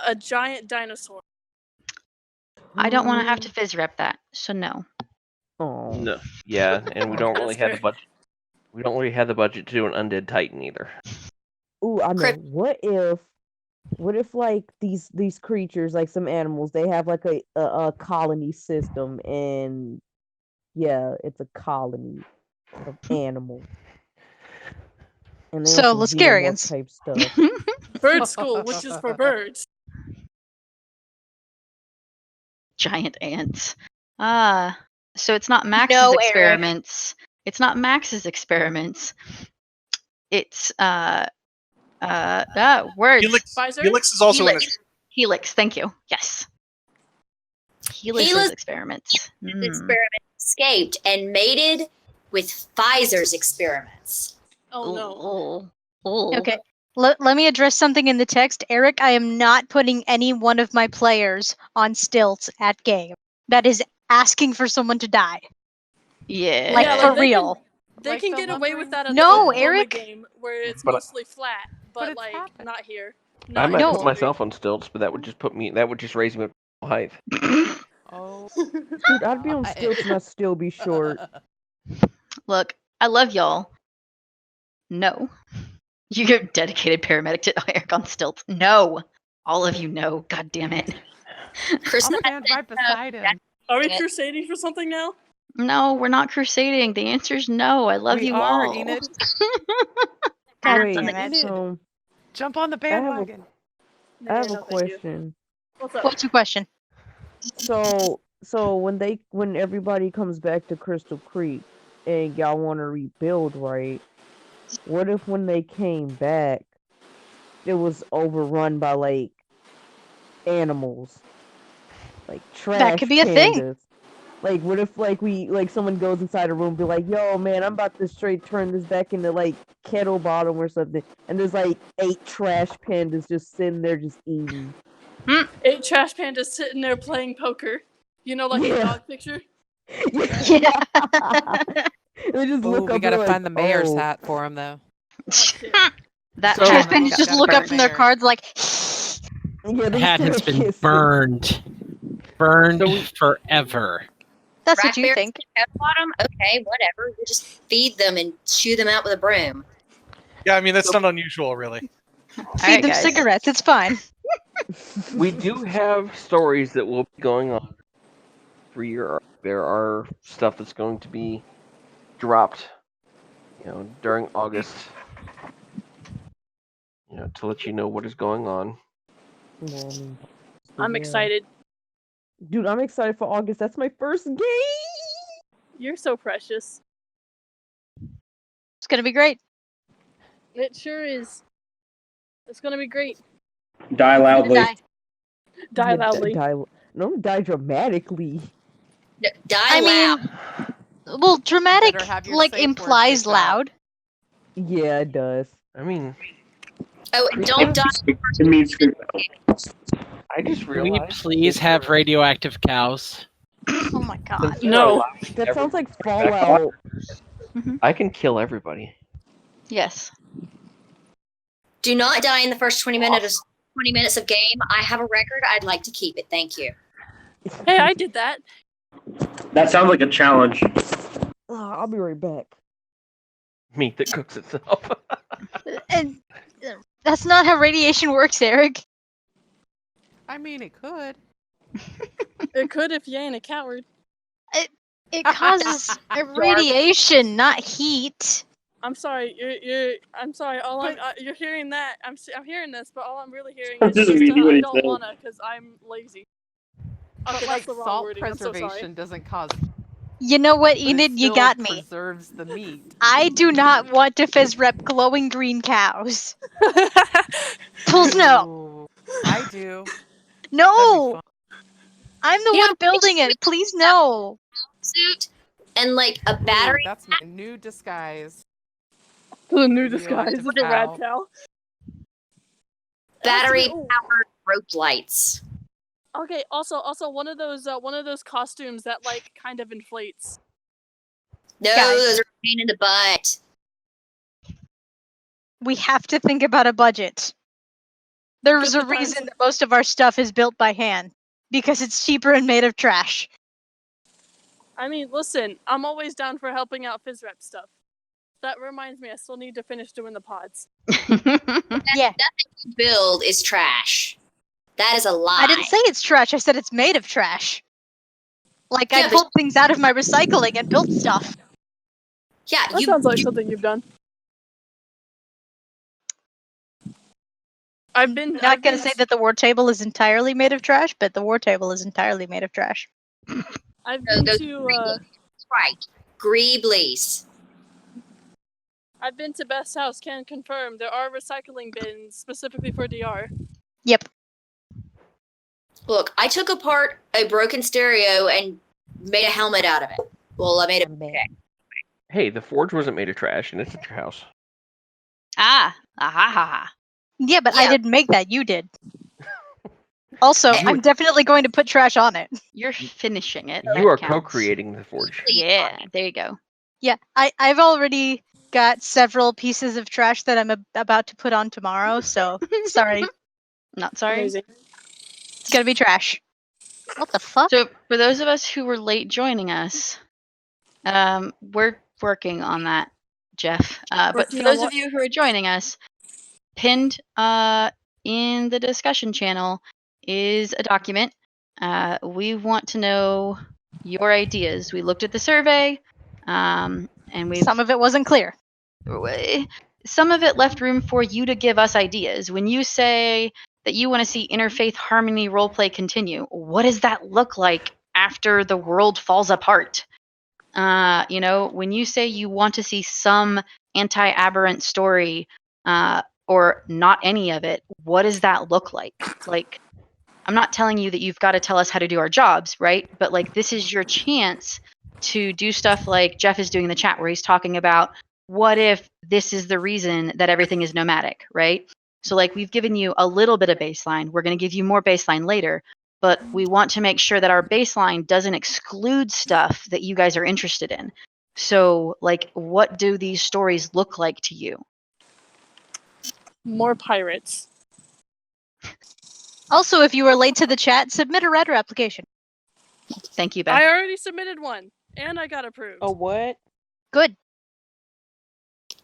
a giant dinosaur? I don't want to have to fizz rep that, so no. Oh. No. Yeah, and we don't That's really have the fair. budget. We don't really have the budget to do an undead titan either. Ooh, I know. Crypt- What if like these creatures, like some animals, they have like a colony system, and yeah, it's a colony of animals, and they So, on some xenomorph Lascarians. type stuff. Bird school, which is for birds. Giant ants. So it's not Max's No, Eric. experiments. It's not Max's experiments. It's words. Pfizer? Helix is also in Helix. it. Helix, thank you. Yes. Helix's Helix- experiments. His experiment escaped and mated with Pfizer's experiments. Oh no. Oh. Okay. Let me address something in the text. Eric, I am not putting any one of my players on stilts at game. That is asking for someone to die. Yeah. Like, Yeah, for like, they can- real. They Like can the get away with lumbering- that at No, the Oklahoma Eric. game where it's But- mostly flat, but it's like happened. not here. I Not might No. put myself on stilts, but that would just raise me up to height. Oh, Dude, I'd be on stilts and I'd still be short. Look, I love y'all. No. You get dedicated paramedic to Eric on stilts. No. All of you know. God damn it. Chris I'll and I stand right beside him. Are we Yeah. crusading for something now? No, we're not crusading. The answer's no. I love We you are, all. Enid. God Wait, damn it. so Jump on the have a- bandwagon. I have a No, thank you. question. What's up? What's your question? So when everybody comes back to Crystal Creek and y'all want to rebuild, right? What if when they came back, it was overrun by like animals, like trash could be a thing. pandas? Like, what if someone goes inside a room and be like, "Yo, man, I'm about to straight turn this back into like kettle bottom or something," and there's like 8 trash pandas just sitting there just eating. 8 trash pandas sitting there playing poker. You know, like Yeah. a dog picture? Yeah. They just Ooh, look we up. gotta they're find the like, mayor's "Oh." hat for him, though. That So- Trash hat. pandas just Gotta look burn up from their mayor. cards like, Yeah, The they hat has start been kissing. burned. Burned So we- forever. that's what you Blackberries think. at the bottom? Okay, whatever. You just feed them and chew them out with a broom. Yeah, I mean that's not unusual, really. Feed right, them guys. cigarettes. It's fine. We do have stories that will be going on for year. There are stuff that's going to be dropped, during August. To let you know what is going on. Well, I mean, I'm yeah. excited. Dude, I'm excited for August. That's my first game. You're so precious. It's gonna be great. It sure is. It's gonna be great. Die loudly. Die. Die Yeah, loudly. Die dramatically. Die I loud. mean, well, dramatic better have your like safe words implies picked out. loud. Yeah, it does. I mean, Oh, don't die. It means scream. I just Can we realized. please have radioactive cows? Oh my god. since they're No. allowing That sounds like everybody back Fallout. on, I can kill everybody. Yes. Do not die in the first 20 minutes of game. I have a record. I'd like to keep it. Thank you. Hey, I did that. That sounds like a challenge. I'll be right back. Meat that cooks itself. And that's not how radiation works, Eric. I mean, it could. It could if you ain't a coward. It It causes radiation, not heat. I'm sorry. I'm sorry. But- You're hearing that. I'm hearing this, but all I'm really hearing That is doesn't just mean what I he don't said. wanna because I'm lazy. But Okay, like that's the wrong salt wording. I'm so sorry. preservation doesn't cause, You know what, but it Enid? You still got me. preserves the meat. I do not want to fizz rep glowing green cows. Pulls no. Ooh, I do. That'd be No! fun. I'm the You one know, building it. Please no. Suit and like a Ooh, battery. that's my new disguise. The new Radioactive disguise. It's a rat cow. cow. Battery Ooh. powered rope lights. Okay. Also, one of those costumes that like kind of inflates. No, Guys. those are a pain in the butt. We have to think about a budget. There's Good a times. reason that most of our stuff is built by hand. Because it's cheaper and made of trash. I mean, listen. I'm always down for helping out phys rep stuff. That reminds me, I still need to finish doing the pods. Yeah. Nothing you build is trash. That is a lie. I didn't say it's trash, I said it's made of trash. Like, Yeah, I but- pulled things out of my recycling and built stuff. Yeah, That you sounds like something you've done. I'm not going to say that the war table is entirely made of trash, but the war table is entirely made of trash. I've No, been those to right. Greeblies. I've been to Best House. Can confirm there are recycling bins specifically for DR. Yep. Look, I took apart a broken stereo and made a helmet out of it. Well, I made a Hey, the forge wasn't made of trash, and it's at your house. Ha. Yeah, but I Yeah. didn't make that. You did. Also, You- I'm definitely going to put trash on it. You're finishing it. You That are counts. co-creating the forge. Yeah, there you go. Yeah, I've already got several pieces of trash that I'm about to put on tomorrow, so sorry. Not sorry. Amazing. It's gonna be trash. What the fuck? So, for those of us who were late joining us, we're working on that, Jeff. But Working for on those of what? you who are joining us, pinned in the discussion channel is a document. We want to know your ideas. We looked at the survey, and Some of it wasn't clear. some of it left room for you to give us ideas. When you say that you want to see interfaith harmony roleplay continue, what does that look like after the world falls apart? When you say you want to see some anti-aberrant story, or not any of it, what does that look like? Like, I'm not telling you that you've got to tell us how to do our jobs, right? But like, this is your chance to do stuff like Jeff is doing in the chat, where he's talking about what if this is the reason that everything is nomadic, right? So like, we've given you a little bit of baseline. We're going to give you more baseline later, but we want to make sure that our baseline doesn't exclude stuff that you guys are interested in. So like, what do these stories look like to you? More pirates. Also, if you were late to the chat, submit a Redder application. Thank you, Beth. I already submitted one, and I got approved. A what? Good.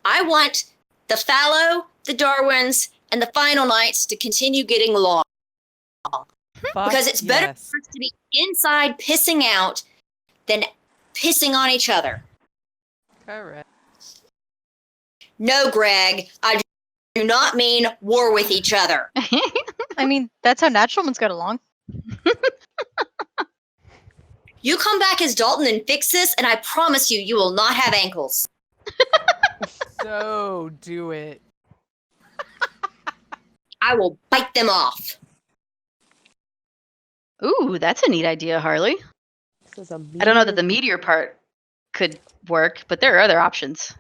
I want the Fallow, the Darwins, and the Final Nights to continue getting along. Because it's better yes. for us to be inside pissing out than pissing on each other. Correct. No, Greg, I do not mean war with each other. I mean, that's how naturalmans got along. You come back as Dalton and fix this, and I promise you, you will not have ankles. So do it. I will bite them off. Ooh, that's a neat idea, Harley. This is a I don't know that the meteor- meteor part could work, but there are other options.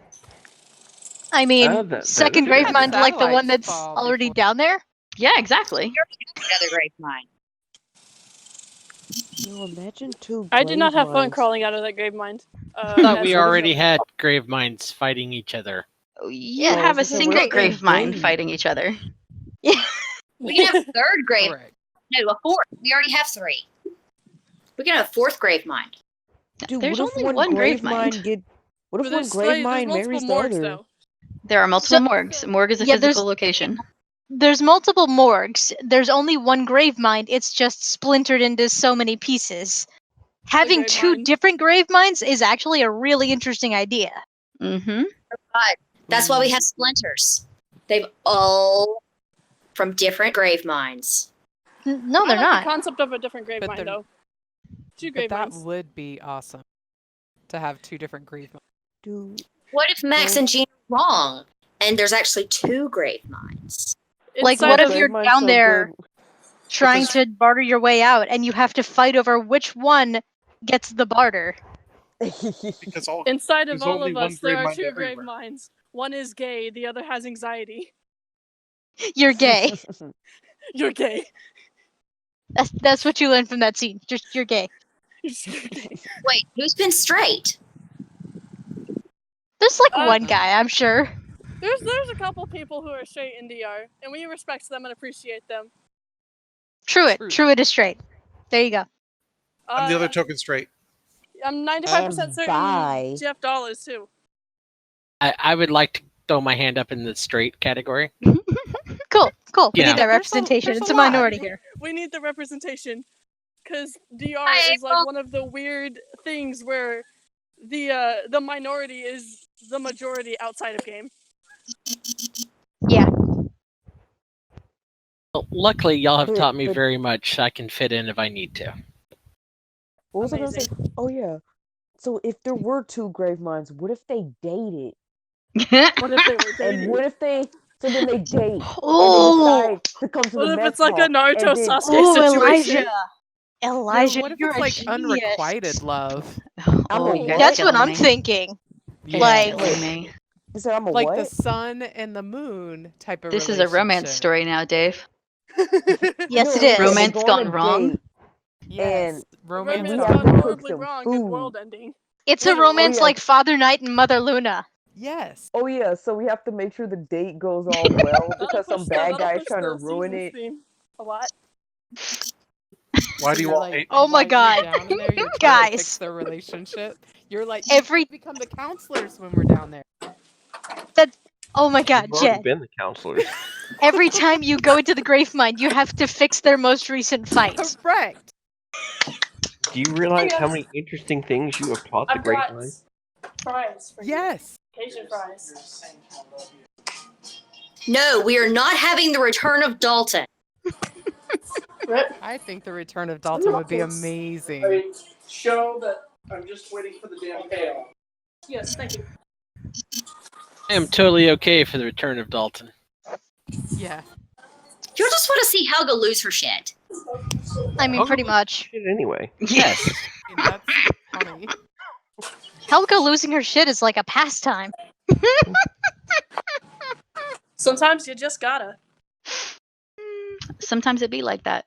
I mean, that second is grave good. mind like the one Satellites that's fall already before- down there. Yeah, exactly. Another grave mine. No, imagine two. I did not grave have fun mines. crawling out of that grave mind. I thought we that's- already had grave minds fighting each other. You Oh, have a I was gonna say, single we're grave in mind grave. fighting each other. We can have a third grave. Correct. No, a fourth. We already have three. We can have a fourth grave mind. Dude, There's what if only one one grave grave mind. get? What if But one there's grave there's mind multiple marries the morgues, other? though. There are multiple So- morgues. Morgue is a Yeah, there's- physical location. There's multiple morgues. There's only one grave mind. It's just splintered into so many pieces. Having grave two mine. different grave mines is actually a really interesting idea. Mm-hmm. But that's why we have splinters. They've all from different grave mines. No, I they're like not. the concept of a different grave But mine, they're- though. Two But grave that mines. would be awesome to have two different grave mines. Dude, What if Max Well- and Gene are wrong and there's actually two grave mines? Like, Inside what of if you're grave mine's down so there good. trying to barter your way out, and you have to fight over which one gets the barter? Because all inside of there's all only of one us, there grave are mine two grave everywhere. mines. One is gay, the other has anxiety. You're gay. You're gay. That's what you learned from that scene. Just you're gay. You're gay. Wait, who's been straight? There's like one guy, I'm sure. There's a couple people who are straight in DR, and we respect them and appreciate them. Truett is straight. There you go. I'm the other token straight. I'm 95% And certain bye. Jeff Dahl is too. I would like to throw my hand up in the straight category. Cool. We Yeah. need that representation. there's It's a a lot. minority here. We need the representation, because DR Hi, is like one of the weird things where the minority is the majority outside of game. Yeah. Well, luckily, y'all have But- taught me but- very much. I can fit in if I need to. What was I gonna say? Oh yeah. So if there were two grave mines, what if they dated? What if they were And dating? what if they? So then they date Oh, and they decide to come to What the if mess it's like a hall, Naruto and then- Sasuke oh, situation? Elijah, what if you're it's a like genius. unrequited love? I'm a Oh, what? That's what killing I'm me. thinking. Yeah. Like- Killing me. You said I'm a Like what? the sun and the moon type of This is a romance relationship. story now, Dave. Yes, No, it listen, is. they Romance go on gone a wrong? date, Yes. Romance we Romance have gone to gone cook wrong. horribly some wrong food. and world ending. It's a Literally. romance yeah. like Father Knight and Mother Luna. Yes. Oh yeah, so we have to make sure the date goes all well because some bad guy is trying to ruin it. A lot. Why do you You're all like, hate? Oh my while you're God. down in there, you're trying to fix Guys. their relationship. You're like, Every- you become the counselors when we're down there. Oh my God, We've already Jen. been the counselors. Every time you go into the grave mine, you have to fix their most recent fight. Correct. Do you realize how many interesting things you have taught the I've Great got Line? fries for you. Yes. Cajun fries. No, we are not having the return of Dalton. Rip. I think the return of Dalton would be amazing. Show that I'm just waiting for the damn payoff. Yes, thank you. I am totally okay for the return of Dalton. Yeah. You just want to see Helga lose her shit. I mean, pretty much. Shit anyway. Yes. I mean, that's funny. Helga losing her shit is like a pastime. Sometimes you just gotta. Sometimes it be like that.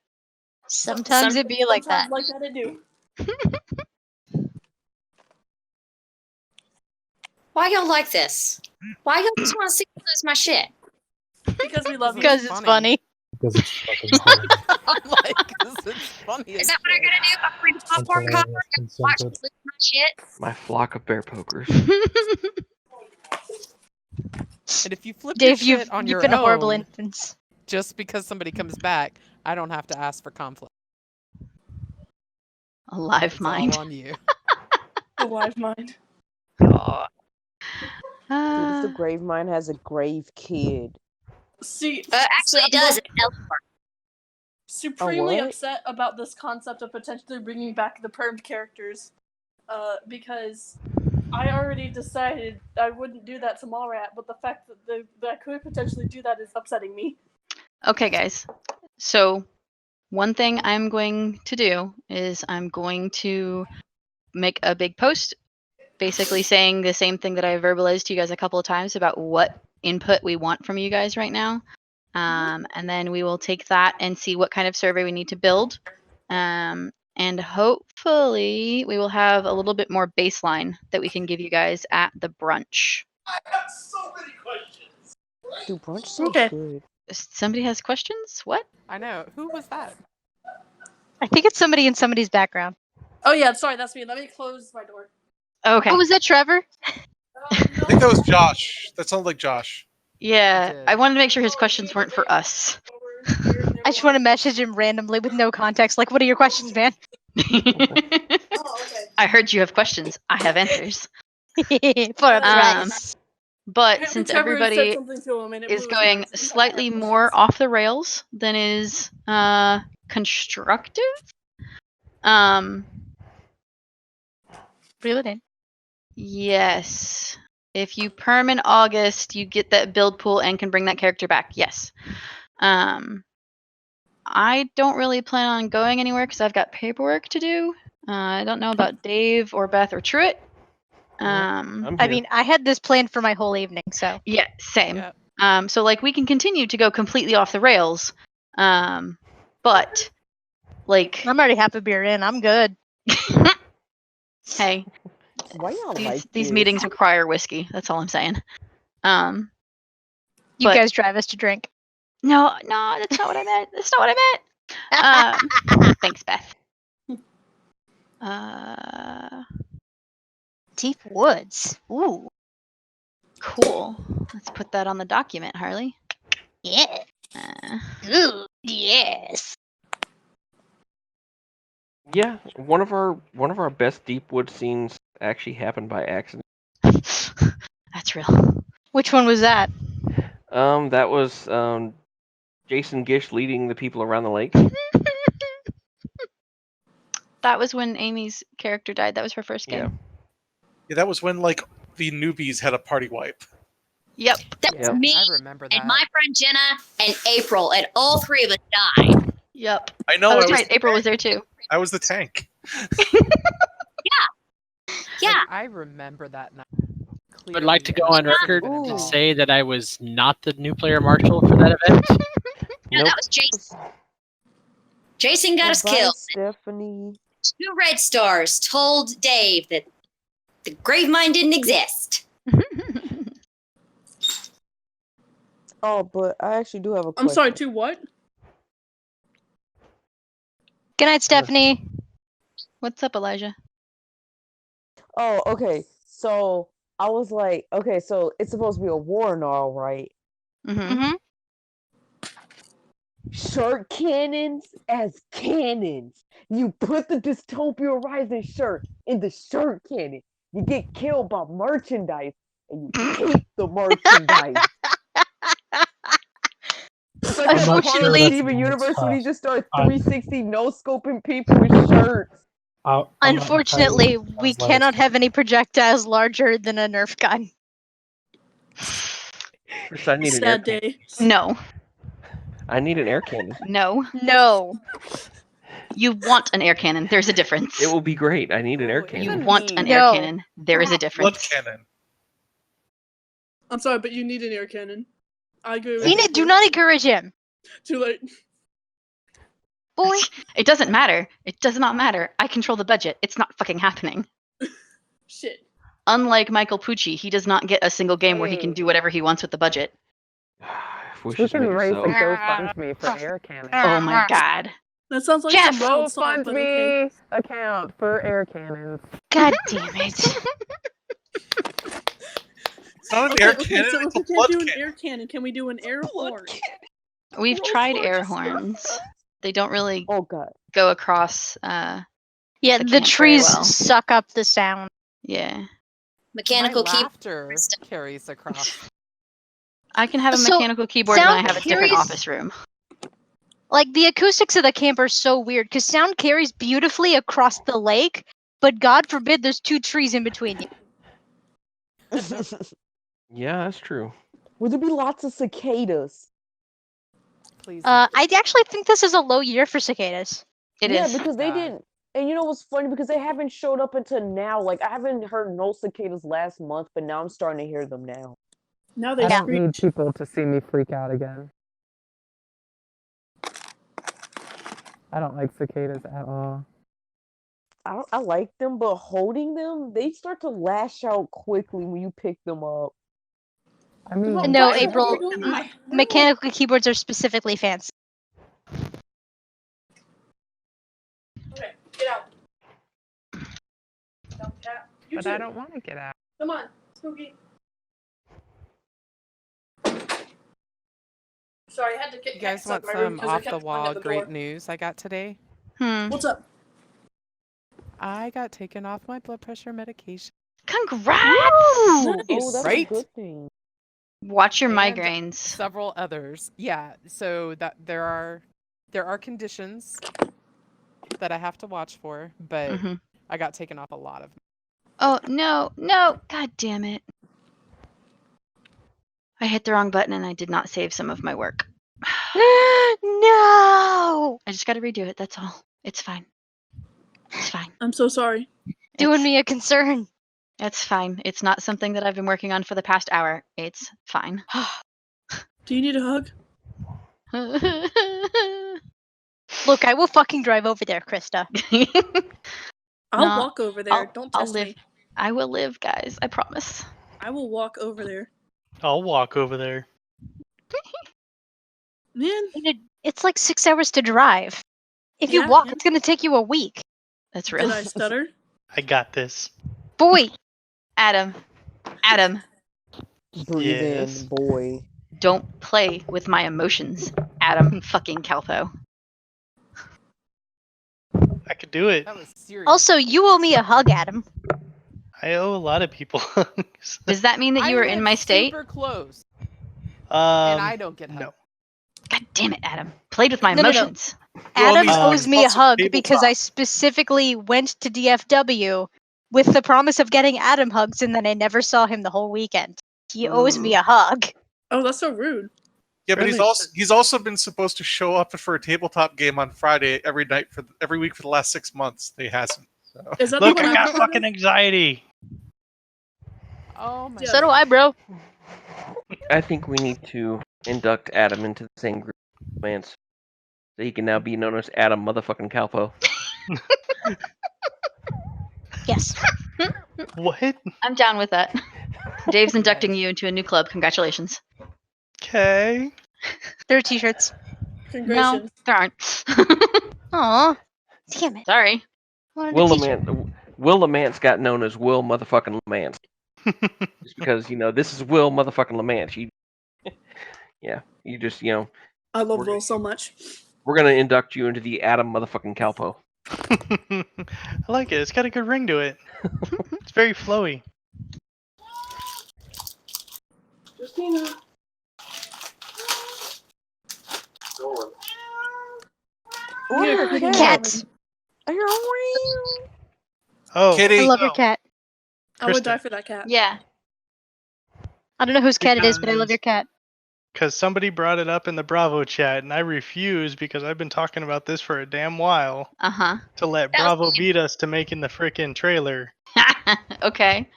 Sometimes it be like that. Sometimes like that it do. Why y'all like this? Why y'all just want to see me lose my shit? Because we love you. Because it's funny. Because it's fucking funny. I'm like, 'cause it's funny. Is that what I gotta do? I'm bring popcorn Until copper and it's watch me consented. lose my shit? My flock of bear pokers. And if you flip Dave, your you've shit on you've your been a horrible own, infant. just because somebody comes back, I don't have to ask for conflict. A live It's mind. all on you. The live mind. God. Dude, if the grave mine has a grave kid. See, Actually, it does. It's Elfbar. Supremely what? upset about this concept of potentially bringing back the permed characters, because I already decided I wouldn't do that to Mallrat, but the fact that I could potentially do that is upsetting me. Okay, guys. So, one thing I'm going to do is I'm going to make a big post basically saying the same thing that I verbalized to you guys a couple of times about what input we want from you guys right now. And then we will take that and see what kind of survey we need to build. And hopefully we will have a little bit more baseline that we can give you guys at the brunch. I got so many questions. Dude, brunch sounds Okay. good. Somebody has questions? What? I know. Who was that? I think it's somebody in somebody's background. Oh yeah, sorry, that's me. Let me close my door. Okay. Oh, was that Trevor? I think that was Josh. That sounded like Josh. Yeah, did. I wanted to make sure his questions weren't for us. I just want to message him randomly with no context. Like, what are your questions, man? I heard you have questions. I have answers. For a price. But Apparently since Trevor had said everybody something to him and it is blew his going mind, so he's like, slightly more off the rails than is constructive, Reel it in. yes. If you perm in August, you get that build pool and can bring that character back. Yes. I don't really plan on going anywhere because I've got paperwork to do. I don't know about Dave or Beth or Truett. I mean, I had this planned for my whole evening, so. Yeah, same. Yeah. So like we can continue to go completely off the rails, but like I'm already half a beer in. I'm good. hey, Why y'all these like these this? meetings require whiskey. That's all I'm saying. You But- guys drive us to drink. No, that's not what I meant. That's not what I meant. Thanks, Beth. Deep woods. Ooh. Cool. Let's put that on the document, Harley. Yeah. Ooh, yes. Yeah, one of our best Deepwood scenes actually happened by accident. That's real. Which one was that? That was Jason Gish leading the people around the lake. That was when Amy's character died. That was her first game. Yeah, that was when like the newbies had a party wipe. Yep. That's me I remember that. and my friend Jenna and April, and all three of us died. Yep. I know. Oh, I that's was right. April was there too. I was the tank. Yeah. Like, I remember that night. I would like to go clearly, on and I record wasn't to involved. say that I was not the new player marshal for that event. No, that was Jason. Jason got us Goodbye, killed. Stephanie. 2 red stars told Dave that the grave mine didn't exist. Oh, but I actually do have a question. I'm sorry, to what? Good night, Stephanie. What's up, Elijah? Oh, okay. So I was like, okay, so it's supposed to be a war and all, right? Mm-hmm. Shirt cannons as cannons. You put the Dystopia Rising shirt in the shirt cannon. You get killed by merchandise, and you keep the merchandise. It's like that part of Unfortunately- Steven Universe when he just started I'm- 360 no scoping people with shirts. Unfortunately, we cannot have any projectiles larger than a Nerf gun. Chris, I need an air Sad cannon. day. No. I need an air cannon. No. No. You want an air cannon. There's a difference. It will be great. I need an air Oh, cannon. You even want me. an air No. cannon. There is a Blood difference. cannon. I'm sorry, but you need an air cannon. I agree with Enid, you. do not encourage him. Too late. Boy. It doesn't matter. It does not matter. I control the budget. It's not fucking happening. Shit. Unlike Michael Pucci, he does not get a single game where he can Hey. do whatever he wants with the budget. We can raise a so. GoFundMe for air cannon. Oh my god. That sounds like Jeff, some wild song, but okay. account for air cannons. God damn it. It's not an air Okay, cannon. so if It's a we blood can't do an cannon. air cannon, can we do an air horn? We've tried air horns. They don't really Oh god. go across. Yeah, I the can't very trees well. suck up the sound. Yeah. Mechanical My key. laughter carries across. I can have a So, mechanical keyboard when I sound have a different carries- office room. Like, the acoustics of the camp are so weird, because sound carries beautifully across the lake, but God forbid there's 2 trees in between you. Yeah, that's true. Would there be lots of cicadas? Please. I actually think this is a low year for cicadas. It Yeah, is. because they God. didn't. And you know what's funny? Because they haven't showed up until now. Like I haven't heard no cicadas last month, but now I'm starting to hear them now. Now they screech. people to see me freak out again. I don't like cicadas at all. I like them, but holding them, they start to lash out quickly when you pick them up. I mean, Oh, No, why is it April, going in my- mechanical keyboards are specifically fancy. Okay, get out. No, cat. You too. don't want to get out. Come on, Spooky. Sorry, I had to get You guys cats out want of my room some 'cause I off kept the going wall at the great door. news I got today? What's up? I got taken off my blood pressure medication. Congrats! Oh, Nice. that's a Right? good thing. Watch your And migraines. several others. Yeah, so that there are conditions that I have to watch for, but hmm I got taken off a lot of. Oh, no, no. God damn it. I hit the wrong button and I did not save some of my work. No! I just got to redo it. That's all. It's fine. It's fine. I'm so sorry. Doing It's, me a concern. It's fine. It's not something that I've been working on for the past hour. It's fine. Do you need a hug? Look, I will fucking drive over there, Krista. I'll No, walk over there. Don't I'll test live. me. I will live, guys. I promise. I will walk over there. I'll walk over there. Man, It's like 6 hours to drive. If you Yeah, walk, yeah. it's gonna take you a week. That's real. did I stutter? I got this. Boy, Adam, Breathe Yes. in, boy. don't play with my emotions. Adam fucking Calpo. I could do it. That was serious. also, you owe me a hug, Adam. I owe a lot of people hugs. Does that mean that I you were in live my state? super close, and I don't get hugged. No. God damn it, Adam. Played with my No, no, no. emotions. Adam me owes me a lots of hug tabletop. because I specifically went to DFW with the promise of getting Adam hugs, and then I never saw him the whole weekend. He owes me a hug. Oh, that's so rude. Yeah, but Really? he's also been supposed to show up for a tabletop game on Friday every week for the last 6 months. He hasn't. So. Is that Look, the one I got recorded? fucking anxiety. Oh my. Yeah. So do I, bro. I think we need to induct Adam into the same group of plants so he can now be known as Adam motherfucking Calpo. Yes. What? I'm down with that. Dave's inducting you into a new club. Congratulations. Okay. There are t-shirts. No, Congratulations. there aren't. Aw. Damn it. Sorry. Wanted a Will t-shirt. Lamance got known as Will motherfucking Lamance. Just because, this is Will motherfucking Lamance. You just, I love We're- Will so much. we're going to induct you into the Adam motherfucking Calpo. I like it. It's got a good ring to it. It's very flowy. Justina. Here, Ooh, Cats. Oh, Kitty. I love your cat. I would Krista. die for that cat. Yeah. I don't know whose cat it is, but I love Because- your cat. because somebody brought it up in the Bravo chat, and I refuse because I've been talking about this for a damn while Uh to let That was Bravo beat us to making the frickin' trailer. huh. Okay.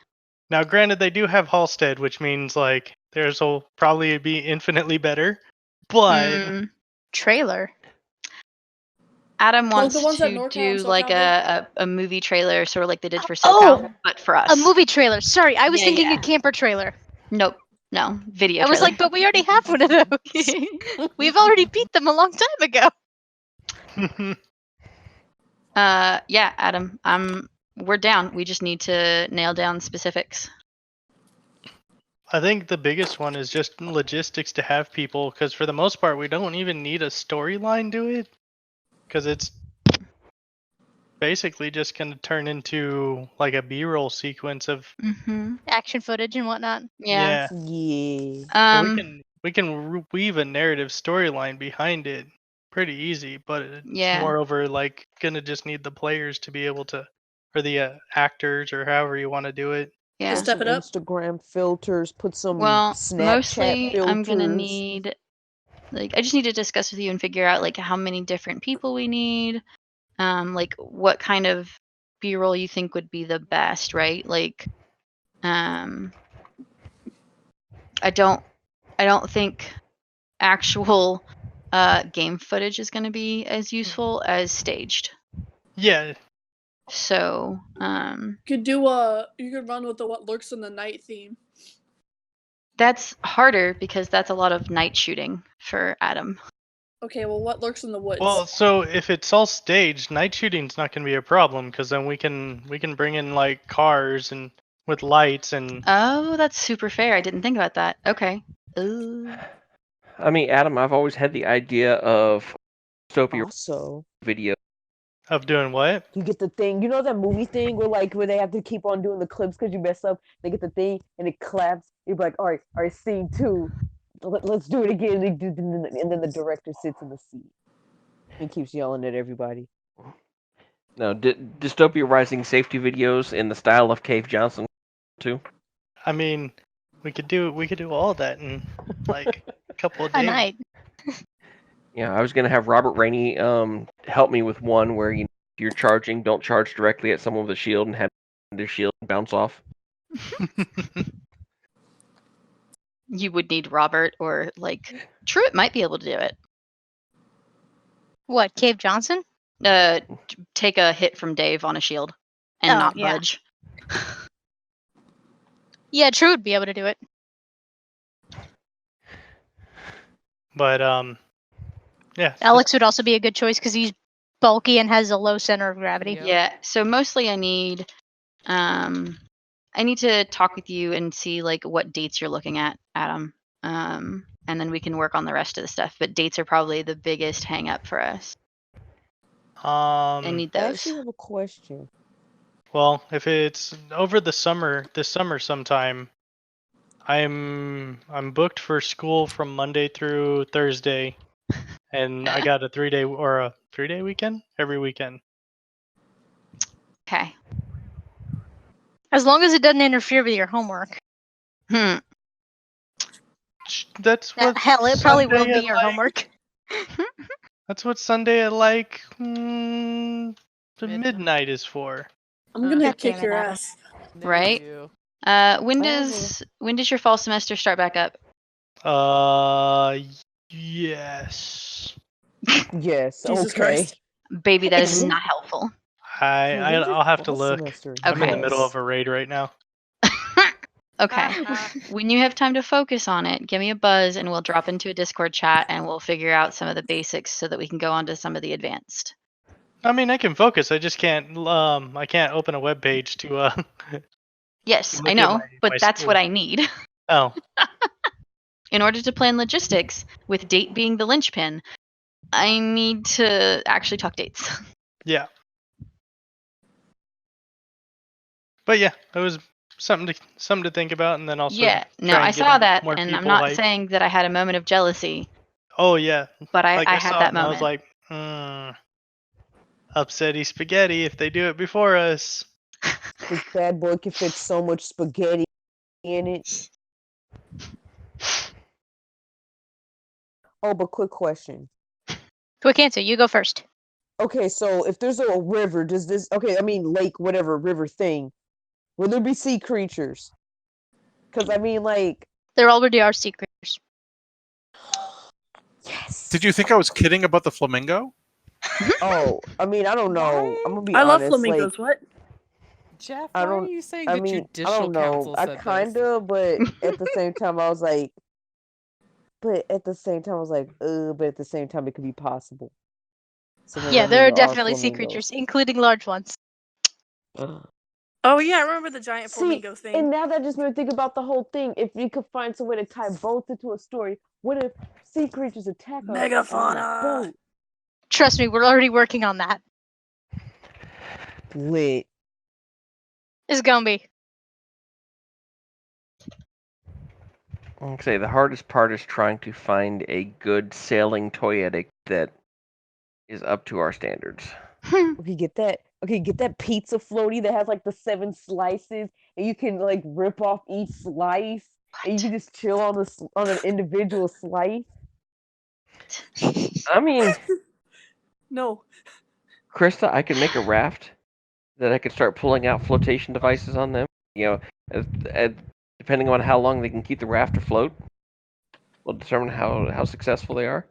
Now, granted, they do have Halstead, which means like theirs will probably be infinitely better, but Mm, Trailer. Adam Like wants the ones that to NorCal do and like SoCal a movie trailer, sort of like they did for Oh! SoCal, but for us. A movie trailer. Sorry, I was Yeah, thinking yeah. a camper trailer. Nope. No. Video I was trailer. like, but we already have one of those. We've already beat them a long time ago. Yeah, Adam. We're down. We just need to nail down specifics. I think the biggest one is just logistics to have people, because for the most part, we don't even need a storyline to it, because it's basically just going to turn into like a B-roll sequence of Mm-hmm. Action footage and whatnot. Yeah. Yeah. And we can weave a narrative storyline behind it pretty easy, but it's Yeah. moreover like gonna just need the players to be able to, or the actors, or however you want to do it. Yeah. Just step Some it up. Instagram filters, put some Well, Snapchat mostly filters. I'm gonna need I just need to discuss with you and figure out like how many different people we need. Like what kind of B-roll you think would be the best, right? Like I don't think actual game footage is going to be as useful as staged. Yeah. So, You could run with the what lurks in the night theme. that's harder because that's a lot of night shooting for Adam. Okay, well, what lurks in the woods? Well, so if it's all staged, night shooting's not going to be a problem, because then we can bring in like cars and with lights and Oh, that's super fair. I didn't think about that. Okay. Ooh. I mean, Adam, I've always had the idea of Dystopia Also, video Of doing what? You get the thing. You know that movie thing where they have to keep on doing the clips because you mess up. They get the thing and it claps. You're like, all right, scene 2. Let's do it again. And then the director sits in the seat and keeps yelling at everybody. No, Dystopia Rising safety videos in the style of Cave Johnson, too. I mean, we could do all that in like a couple of A days. night. Yeah, I was gonna have Robert Rainey help me with one where if you're charging, don't charge directly at someone with a shield and have their shield bounce off. You would need Robert or like Truett might be able to do it. What, Cave Johnson? Take a hit from Dave on a shield and Oh, not yeah. budge. Yeah, True would be able to do it. But yeah. Alex would also be a good choice because he's bulky and has a low center of gravity. Yep. Yeah. So mostly I need to talk with you and see like what dates you're looking at, Adam. And then we can work on the rest of the stuff. But dates are probably the biggest hang up for us. I need I those. actually have a question. Well, if it's over this summer sometime, I'm booked for school from Monday through Thursday, and I got a 3-day weekend every weekend. Okay. As long as it doesn't interfere with your homework. That's what Hell, it probably will Sunday be at your like- homework. That's what Sunday at like the midnight is for. I'm gonna God kick damn it, your Adam. ass. There Right? you When does your fall semester start back up? Yes. Yes. Jesus okay. Christ. Baby, that is When's- not helpful. I'll have to look. Semester? I'm in the middle Yes. of a raid right now. Okay. When you have time to focus on it, give me a buzz and we'll drop into a Discord chat and we'll figure out some of the basics so that we can go on to some of the advanced. I mean, I can focus. I just can't. I can't open a web page to. Yes, Look I at know, my but that's school. what I need. Oh, In order to plan logistics, with date being the linchpin, I need to actually talk dates. yeah. But yeah, it was something to think about, and then also Yeah, no, try and I get saw that, more and I'm people not hyped. saying that I had a moment of jealousy, Oh yeah, but I like I had saw that it and I was moment. like, upsetty spaghetti if they do it before us. This bad boy can fit so much spaghetti in it. Oh, but quick question. Quick answer, you go first. Okay, so if there's a river, lake, whatever, river thing, will there be sea creatures? Because There already are sea creatures. yes. Did you think I was kidding about the flamingo? Oh, I don't know. I'm gonna be I honest. love flamingos. What? Jeff, I why are don't. you saying I that your mean, I judicial don't know. council I said this? kinda, but at the same time, I was like, but at the same time, but at the same time, it could be possible. So then Yeah, that there means are definitely sea flamingos. creatures, including large ones. Oh yeah, I remember the giant See, flamingo thing. and now that just made me think about the whole thing. If you could find some way to tie boats into a story, what if sea creatures attack us on a Megafauna. boat? Trust me, we're already working on that. Lit. It's gonna be. I'd say the hardest part is trying to find a good sailing toyetic that is up to our standards. Okay, get that. Okay, get that pizza floaty that has like the 7 slices, and you can like rip off each slice, and you can just chill on an individual slice. I mean, No. Krista, I could make a raft that I could start pulling out flotation devices on them. Depending on how long they can keep the raft afloat, will determine how successful they are.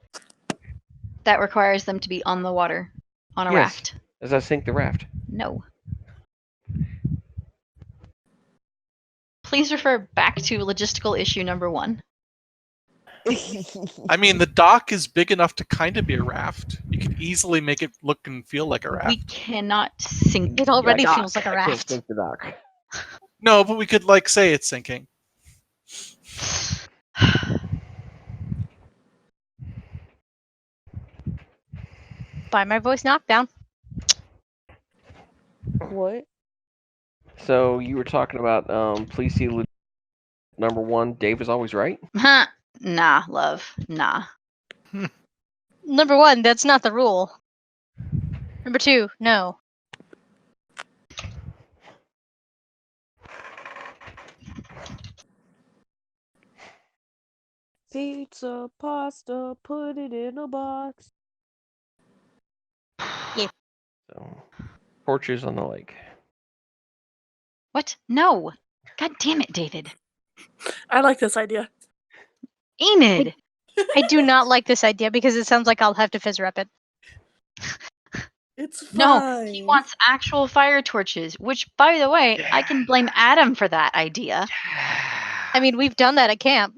That requires them to be on the water, on a Yes. raft. As I sink the raft. No. Please refer back to logistical issue number 1. I mean, the dock is big enough to kind of be a raft. You could easily make it look and feel like a raft. We cannot sink. It already the dock. feels like a I can't raft. sink the dock. No, but we could say it's sinking. By my voice knockdown. What? So you were talking about please see number 1. Dave is always right. Nah, love. Nah. Number 1, that's not the rule. Number 2, no. Pizza, pasta, put it in a box. Yeah. So, torches on the lake. What? No. God damn it, David. I like this idea. Enid. I do not like this idea because it sounds like I'll have to fizz wrap it. It's No, fine. he wants actual fire torches, which, by the way, I can blame Adam for that idea. I mean, we've done that at camp.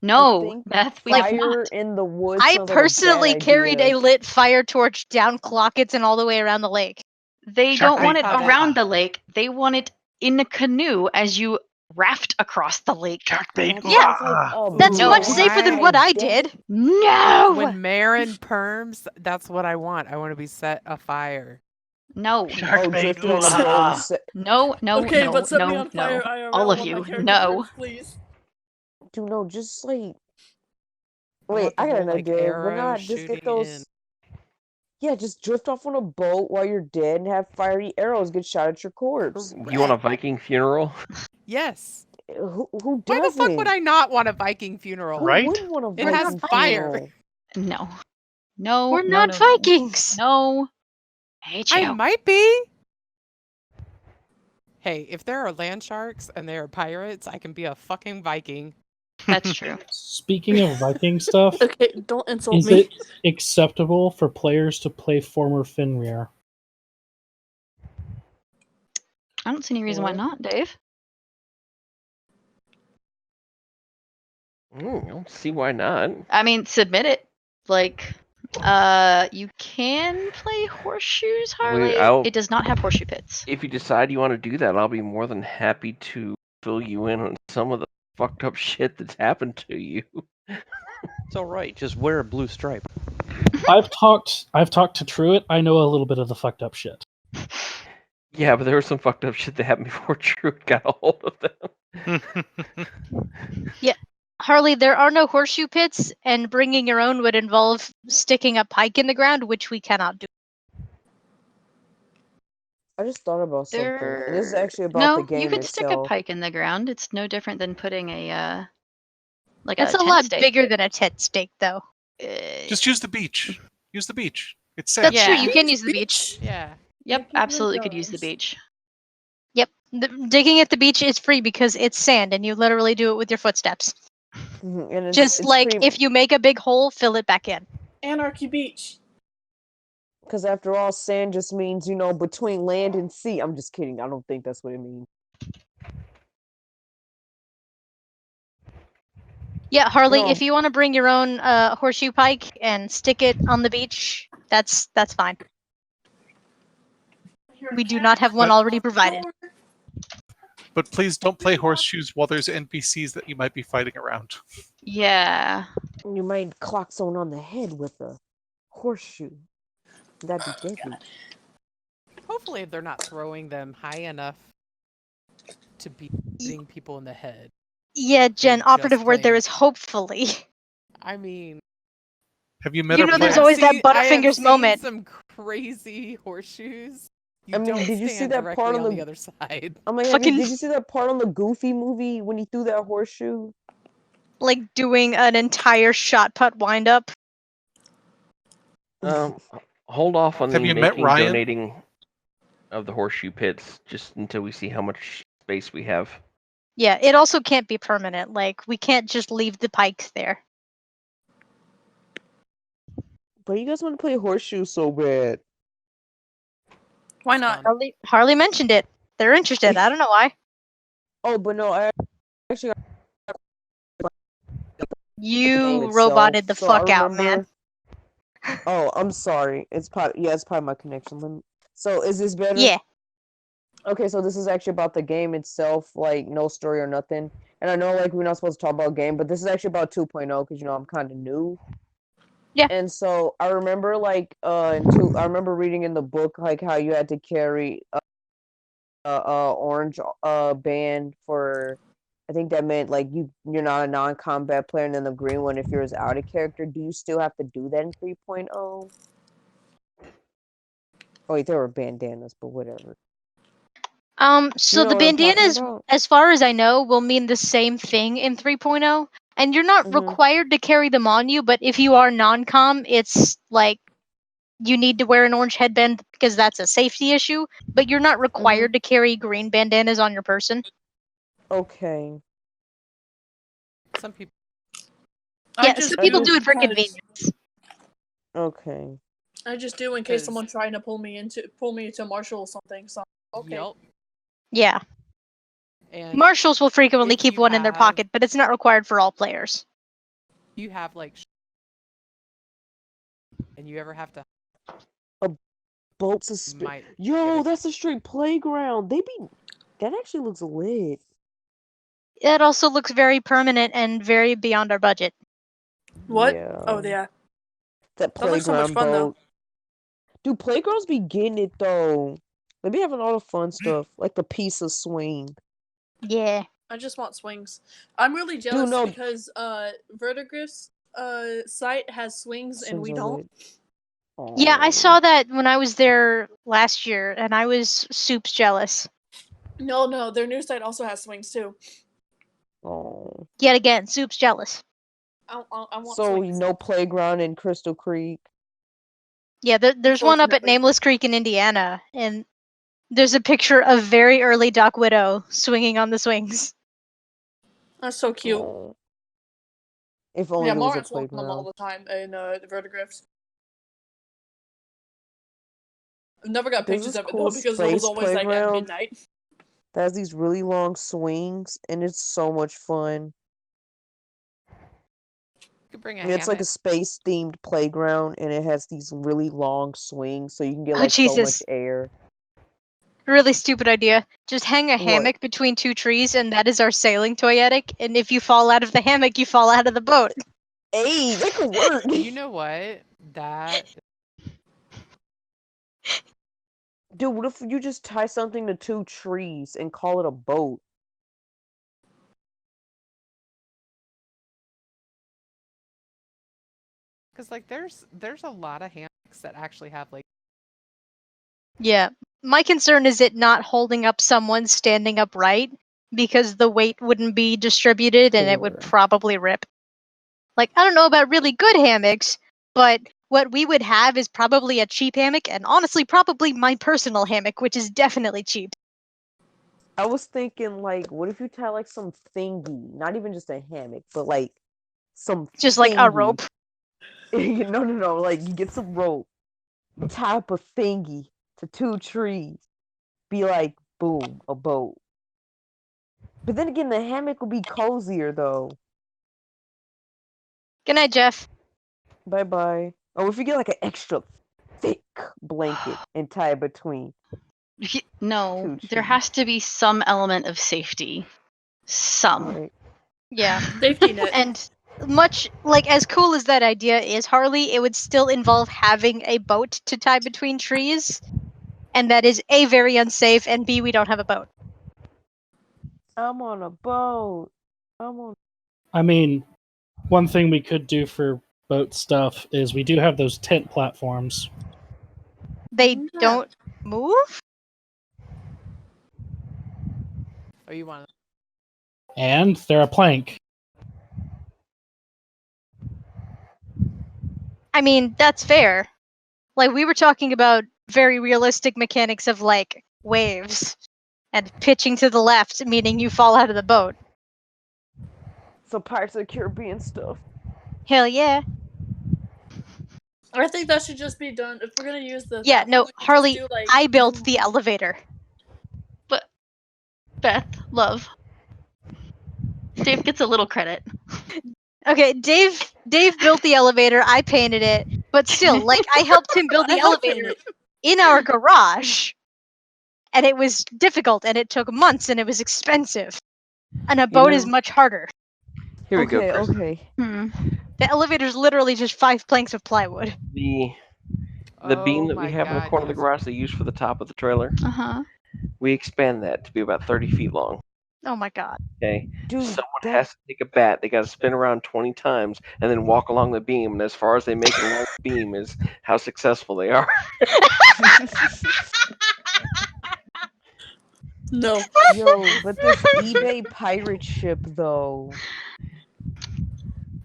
No, Beth, we have Fire not. in the woods. I sounds like a personally bad carried idea. a lit fire torch down Clockets and all the way around the lake. They Shark don't want bait. it around the lake. They want it in a canoe as you raft across the lake. Shark bait. That Yeah. sounds like a That's No. much safer than what I bad idea. did. No. When Marin perms, that's what I want. I want to be set afire. No. Shark Oh, bait. drifting on Ooh, a boat. ah. and set- No, no, Okay, no, but set me no, on fire no. IRL All of when my you, character no. turns, please. Dude, no, just like. I Wait, want the I got little, an like, idea. Why arrow not just shooting get those? in. Yeah, just drift off on a boat while you're dead and have fiery arrows get shot at your corpse. You want a Viking funeral? Yes. Who Why the fuck would doesn't? I not want a Viking funeral? Who Right? wouldn't want a It Viking has fire. funeral? No. No, We're no, not no, no. Vikings. No. I hate I you. might be. Hey, if there are land sharks and there are pirates, I can be a fucking Viking. That's true. Speaking of Viking stuff, Okay, don't insult is me. it acceptable for players to play former Fenrir? I don't see any reason why What? not, Dave. I don't see why not. I mean, submit it. Like, you can play horseshoes, Harley. It does not have horseshoe pits. If you decide you want to do that, I'll be more than happy to fill you in on some of the fucked up shit that's happened to you. It's all right. Just wear a blue stripe. I've talked to Truett. I know a little bit of the fucked up shit. Yeah, but there was some fucked up shit that happened before Truett got a hold of them. Yeah. Harley, there are no horseshoe pits, and bringing your own would involve sticking a pike in the ground, which we cannot do. I just thought about something. And this is actually about the No, game you could stick a itself. pike in the ground. It's no different than putting a like It's a a tent lot stake. bigger than a tent stake, though. Just use the beach. Use the beach. It's sand. That's true. You can use the beach. Yeah. Yep, absolutely could use the beach. Yep. Digging at the beach is free because it's sand, and you literally do it with your footsteps. And Just like if you make a big hole, fill it back in. Anarchy Beach. Because after all, sand just means, between land and sea. I'm just kidding. I don't think that's what it means. Yeah, Harley, No. if you want to bring your own horseshoe pike and stick it on the beach, that's fine. We do not have one But- already provided. But please don't play horseshoes while there's NPCs that you might be fighting around. Yeah. You might clock someone on the head with a horseshoe. That'd be deadly. Hopefully they're not throwing them high enough to be hitting people in the head. Yeah, Jen, just operative word there playing. is hopefully. I mean, Have you met You a know, there's player? always that I have Butterfingers seen moment. some crazy horseshoes. I mean, don't did you see stand that directly part on on the other side? I'm like, Fucking- did you see that part on the Goofy movie when he threw that horseshoe? Like doing an entire shot put wind up. Hold off on Have the you met making Ryan? donating of the horseshoe pits just until we see how much space we have. Yeah, it also can't be permanent. Like, we can't just leave the pikes there. But you guys want to play horseshoe so bad. Why not? Harley mentioned it. They're interested. I don't know why. Oh, but no, I actually You itself, roboted the so I fuck out, man. Oh, I'm sorry. It's probably my connection. So is this better? Yeah. Okay, so this is actually about the game itself, like no story or nothing. And I know like we're not supposed to talk about game, but this is actually about 2.0 because I'm kind of new. Yeah. And so I remember like I remember reading in the book like how you had to carry orange band for. I think that meant like you're not a non-combat player, and then the green one if you're his outer character. Do you still have to do that in 3.0? Oh wait, there were bandanas, but whatever. So know the what I'm talking bandanas, about? as far as I know, will mean the same thing in 3.0, and you're not Mhm. required to carry them on you, but if you are non-com, it's like you need to wear an orange headband because that's a safety issue, but you're not required to carry green bandanas on your person. Okay. Some people. Yeah, some people do it for convenience. Okay. I just do in case 'Cause- someone's trying to pull me into martial or something. So okay. Yup. Yeah. And Marshals will frequently if keep you one in their have- pocket, but it's not required for all players. You have like, and you ever have to Bolts of might Yo, that's a straight playground. That actually looks lit. It also looks very permanent and very beyond our budget. What? Yeah. Oh yeah. That That looks so much playground fun though. boat. Dude, playgrounds be getting it though. They be having all the fun stuff, like the piece of swing. Yeah. I just want swings. I'm really jealous no. because Vertigris site has swings and Swings we are don't. lit. Yeah, I saw that when I was there last year, and I was soups jealous. No, their new site also has swings too. Oh. Yet again, soups jealous. I want So swings. no playground in Crystal Creek. Yeah, there's one up at Unfortunately. Nameless Creek in Indiana, and there's a picture of very early Doc Widow swinging on the swings. That's so cute. Oh. If only Yeah, there was a Lawrence wants them all playground. the time in the Vertigriffs. I've never got There's pictures this of it cool though because it was space always like at playground midnight. that has these really long swings, and it's so much fun. You could bring a It's like a hammock. space themed playground, and it has these really long swings, so you can get Oh, like so much Jesus. air. Really stupid idea. Just hang a What? hammock between two trees, and that is our sailing toyetic. And if you fall out of the hammock, you fall out of the boat. Hey, that could work. You know what? That Dude, what if you just tie something to two trees and call it a boat? because like there's a lot of hammocks that actually have like Yeah. My concern is it not holding up someone standing upright because the weight wouldn't be distributed and it would Sure. probably rip. Like, I don't know about really good hammocks, but what we would have is probably a cheap hammock, and honestly, probably my personal hammock, which is definitely cheap. I was thinking, like, what if you tie like some thingy, not even just a hammock, but like some Just like a thingy. rope. No. Like, you get some rope, tie up a thingy to two trees, be like, boom, a boat. But then again, the hammock would be cozier though. Good night, Jeff. Bye bye. Or if you get like an extra thick blanket and tie it between. No, Two there trees. has to be some element of safety. Some. Right. Yeah. Safety net. And much like as cool as that idea is, Harley, it would still involve having a boat to tie between trees. And that is A, very unsafe, and B, we don't have a boat. I'm on a boat. I mean, one thing we could do for boat stuff is we do have those tent platforms. They don't move? oh you want And they're a plank. I mean, that's fair. Like, we were talking about very realistic mechanics of, like, waves. And pitching to the left, meaning you fall out of the boat. Some Pirates of the Caribbean stuff. Hell yeah. I think that should just be done if we're gonna use the. Yeah, no, we could just Harley, do, like, I built the elevator. But Beth, love. Dave gets a little credit. Okay, Dave built the elevator, I painted it, but still, like, I helped him build the elevator in our garage. And it was difficult, and it took months, and it was expensive. And a boat is much harder. Here we go, Okay, Chris. okay. The elevator's literally just 5 planks of plywood. The beam that we have in the corner of the garage they use for the top of the trailer. Uh-huh. We expand that to be about 30 feet long. Oh my god. Okay, Dude, someone that has to take a bat. They got to spin around 20 times and then walk along the beam. And as far as they make it along the beam is how successful they are. No. yo, but this eBay pirate ship though.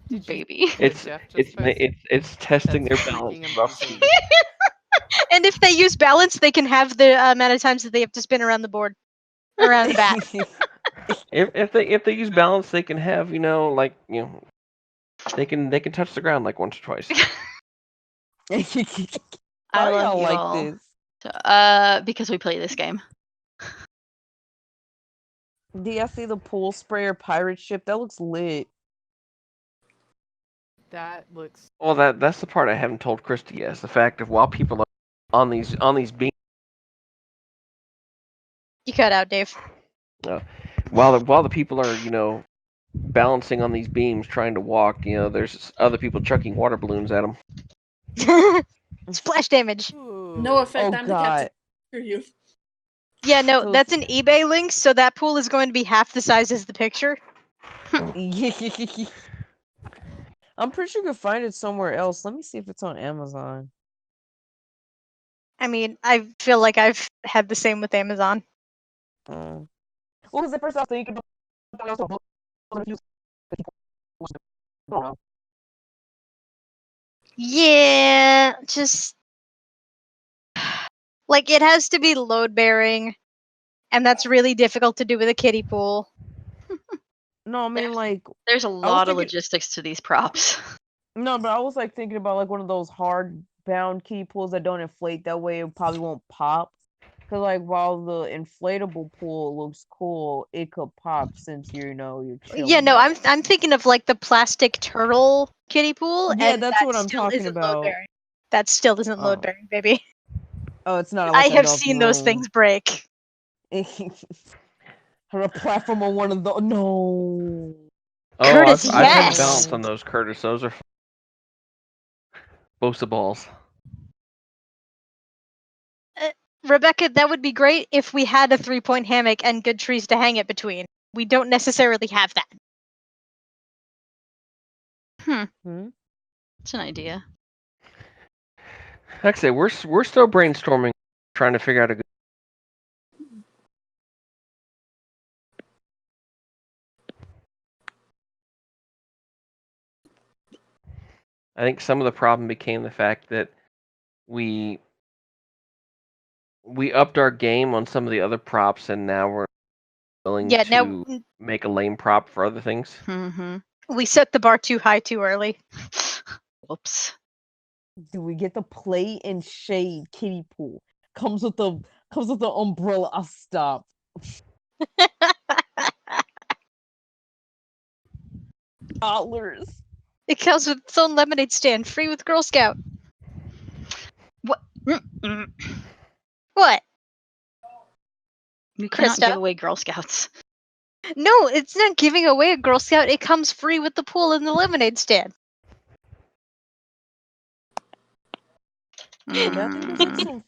Did you Baby. see what Jeff just posted? It's testing That's their balance. freaking Rough. amazing. And if they use balance, they can have the amount of times that they have to spin around the board, around the bat. If they use balance, they can have they can touch the ground like once or twice. I Why love y'all you like all. this? Because we play this game. Do y'all see the pool sprayer pirate ship? That looks lit. That looks. Well, that's the part I haven't told Christy yet. Is the fact of while people are on these beams, You cut out, Dave. while the people are balancing on these beams trying to walk, there's other people chucking water balloons at them. Splash damage. No effect. Oh I'm the god. captain. Screw you. Yeah, no, So that's an eBay link, so that pool is going to be half the size as the picture. I'm pretty sure you can find it somewhere else. Let me see if it's on Amazon. I mean, I feel like I've had the same with Amazon. What was the first thing you could do? Yeah, just like it has to be load bearing, and that's really difficult to do with a kiddie pool. No, I mean like There's a I was lot of thinking, logistics to these props. no, but I was like thinking about like one of those hard bound kiddie pools that don't inflate. That way it probably won't pop. Cause like while the inflatable pool looks cool, it could pop since you're chilling. Yeah, no, I'm thinking of like the plastic turtle kiddie pool, Yeah, and that's that what I'm still talking isn't load about. bearing. That still isn't load Oh. bearing, baby. Oh, it's not I like have enough seen those room. things break. Or a platform on one of the no. Oh, Curtis, I've had to yes. balance on those, Curtis. Those are bosa balls. Rebecca, that would be great if we had a 3-point hammock and good trees to hang it between. We don't necessarily have that. It's an idea. Like I say, we're still brainstorming, trying to figure out a good. I think some of the problem became the fact that we upped our game on some of the other props, and now we're willing Yeah, now to make a lame prop for other things. we set the bar too high too early. Whoops. Do we get the play and shade kiddie pool? Comes with the umbrella. I'll stop. Dollars. It comes with its own lemonade stand, free with Girl Scout. What? What? You cannot Krista? give away Girl Scouts. No, it's not giving away a Girl Scout. It comes free with the pool and the lemonade stand. Yeah, I think there's like some.